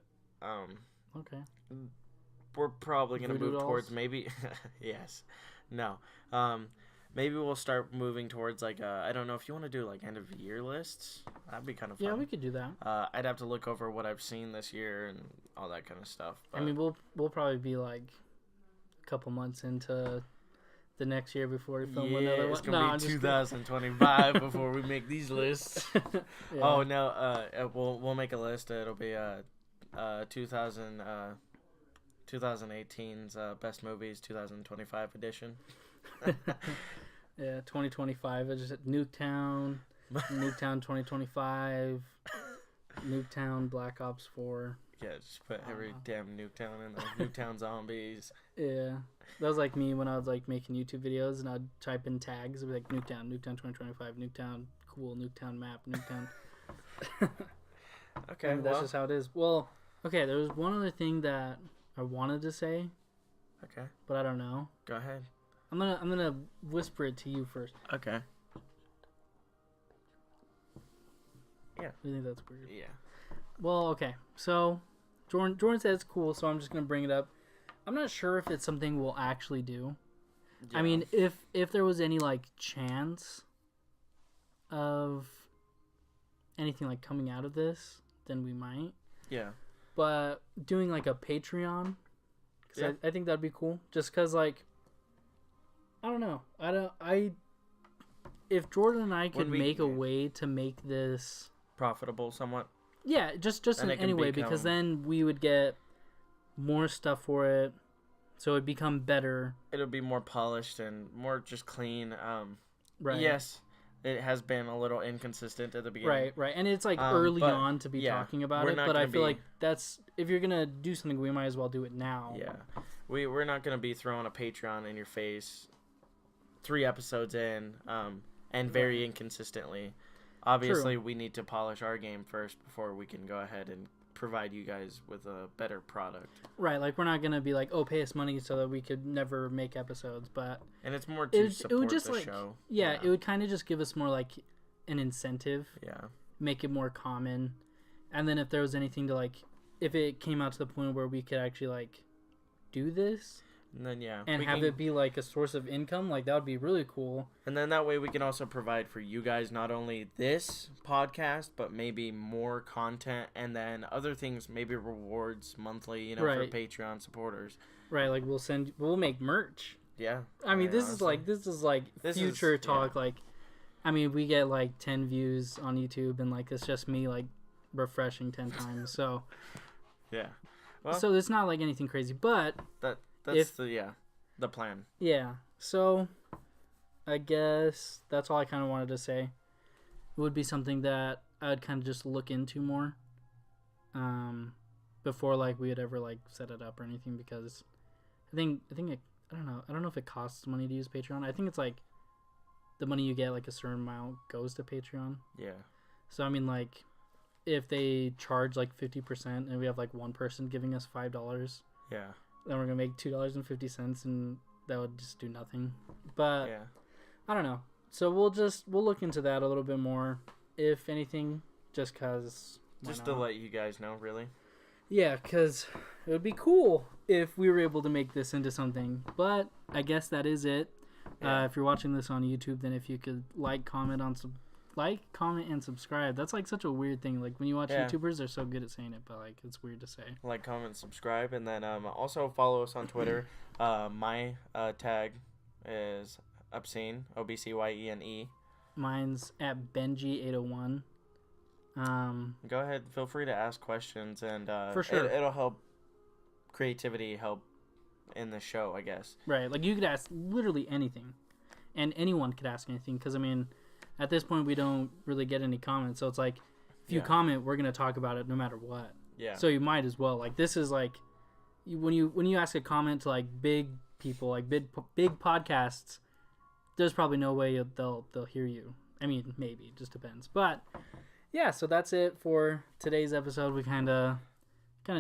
Okay. we're probably gonna Voodoo move towards dolls? maybe, yes, no, maybe we'll start moving towards like I don't know if you want to do like end of year lists. That'd be kind of fun. Yeah, we could do that. I'd have to look over what I've seen this year and all that kind of stuff. I mean, we'll probably be like a couple months into the next year before we film another one. it's gonna I'm be just 2025 before we make these lists. kidding. Yeah. Oh no, we'll make a list. It'll be 2018's best movies 2025 edition. Yeah, 2025. I just Nuketown, Nuketown 2025, Nuketown Black Ops 4. Yeah, just put every Wow. damn Nuketown in there. Nuketown zombies. Yeah, that was like me when I was like making YouTube videos and I'd type in tags. It'd be like Nuketown, Nuketown 2025, Nuketown cool, Nuketown map, Nuketown. Okay, And that's well, just how it is. Well, okay, there was one other thing that I wanted to say, okay, but I don't know. go ahead. I'm gonna whisper it to you first. Okay. I think that's weird. Yeah. Well, okay. So Jordan said it's cool, so I'm just gonna bring it up. I'm not sure if it's something we'll actually do. I Yeah. mean, if there was any like chance of anything like coming out of this, then we might. Yeah. But doing like a Patreon, 'cause Yeah. I think that'd be cool. Just cause like, I don't know. If Jordan and I could When we- make a way to make this, Profitable somewhat. yeah, just And in it can any way, because become- then we would get more stuff for it, so it'd become better. It'll be more polished and more just clean. Right. Yes, it has been a little inconsistent at the beginning. Right, and it's like Um, early but, on to be yeah, talking about we're it, not but I gonna feel be- like that's if you're gonna do something, we might as well do it now. Yeah, we're not gonna be throwing a Patreon in your face 3 episodes in, and very inconsistently. Obviously, we need to polish our game first before we can go ahead and provide you guys with a better product. Right, like we're not gonna be like, oh, pay us money so that we could never make episodes, but And it's more to it would support just the like show. yeah, it would kind of just give us more like an incentive, Yeah. make it more common, and then if there was anything to like, if it came out to the point where we could actually like do this And then and we have can- it be like a source of income, like that would be really cool. And then that way we can also provide for you guys not only this podcast, but maybe more content and then other things, maybe rewards monthly, you know, Right. for Patreon supporters. Right, like we'll make merch. Yeah. I mean, this honestly. is like This is- future talk. yeah. Like, I mean, we get like 10 views on YouTube, and like it's just me like refreshing 10 times. So, Yeah. Well, so it's not like anything crazy, but that's if- the plan. yeah. So, I guess that's all I kind of wanted to say. It would be something that I'd kind of just look into more, before like we would ever like set it up or anything, because I think I don't know. I don't know if it costs money to use Patreon. I think it's like the money you get, like a certain amount goes to Patreon. Yeah. So I mean, like, if they charge like 50% and we have like one person giving us $5, Yeah. then we're gonna make $2.50, and that would just do nothing. But Yeah. I don't know. So we'll look into that a little bit more, if anything, just cause. why Just not? to let you guys know, really. Yeah, because it would be cool if we were able to make this into something. But I guess that is it. Yeah. If you're watching this on YouTube, then if you could comment, and subscribe. That's like such a weird thing. Like when you watch Yeah. YouTubers, they're so good at saying it, but like it's weird to say. Like, comment, subscribe, and then also follow us on Twitter. My tag is Obscene, OBCYENE. Mine's at Benji801. Go ahead, feel free to ask questions, and For sure. it'll help creativity help in the show, I guess. Right, like you could ask literally anything, and anyone could ask anything. Because I mean, at this point, we don't really get any comments, so it's like if you comment, we're gonna talk about it no matter what. Yeah. So you might as well. Like this is like when you ask a comment to like big people, like big podcasts, there's probably no way they'll hear you. I mean, maybe it just depends. But yeah, so that's it for today's episode. We kind of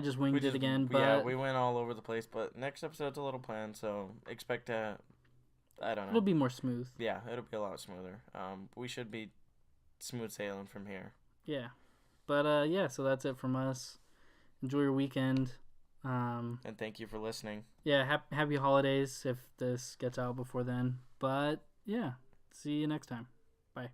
just winged it again. But yeah, we went all over the place. But next episode's a little planned, so expect to. I don't know. It'll be more smooth. Yeah, it'll be a lot smoother. We should be smooth sailing from here. Yeah, but yeah, so that's it from us. Enjoy your weekend. And thank you for listening. Yeah, happy holidays if this gets out before then. But yeah, see you next time. Bye.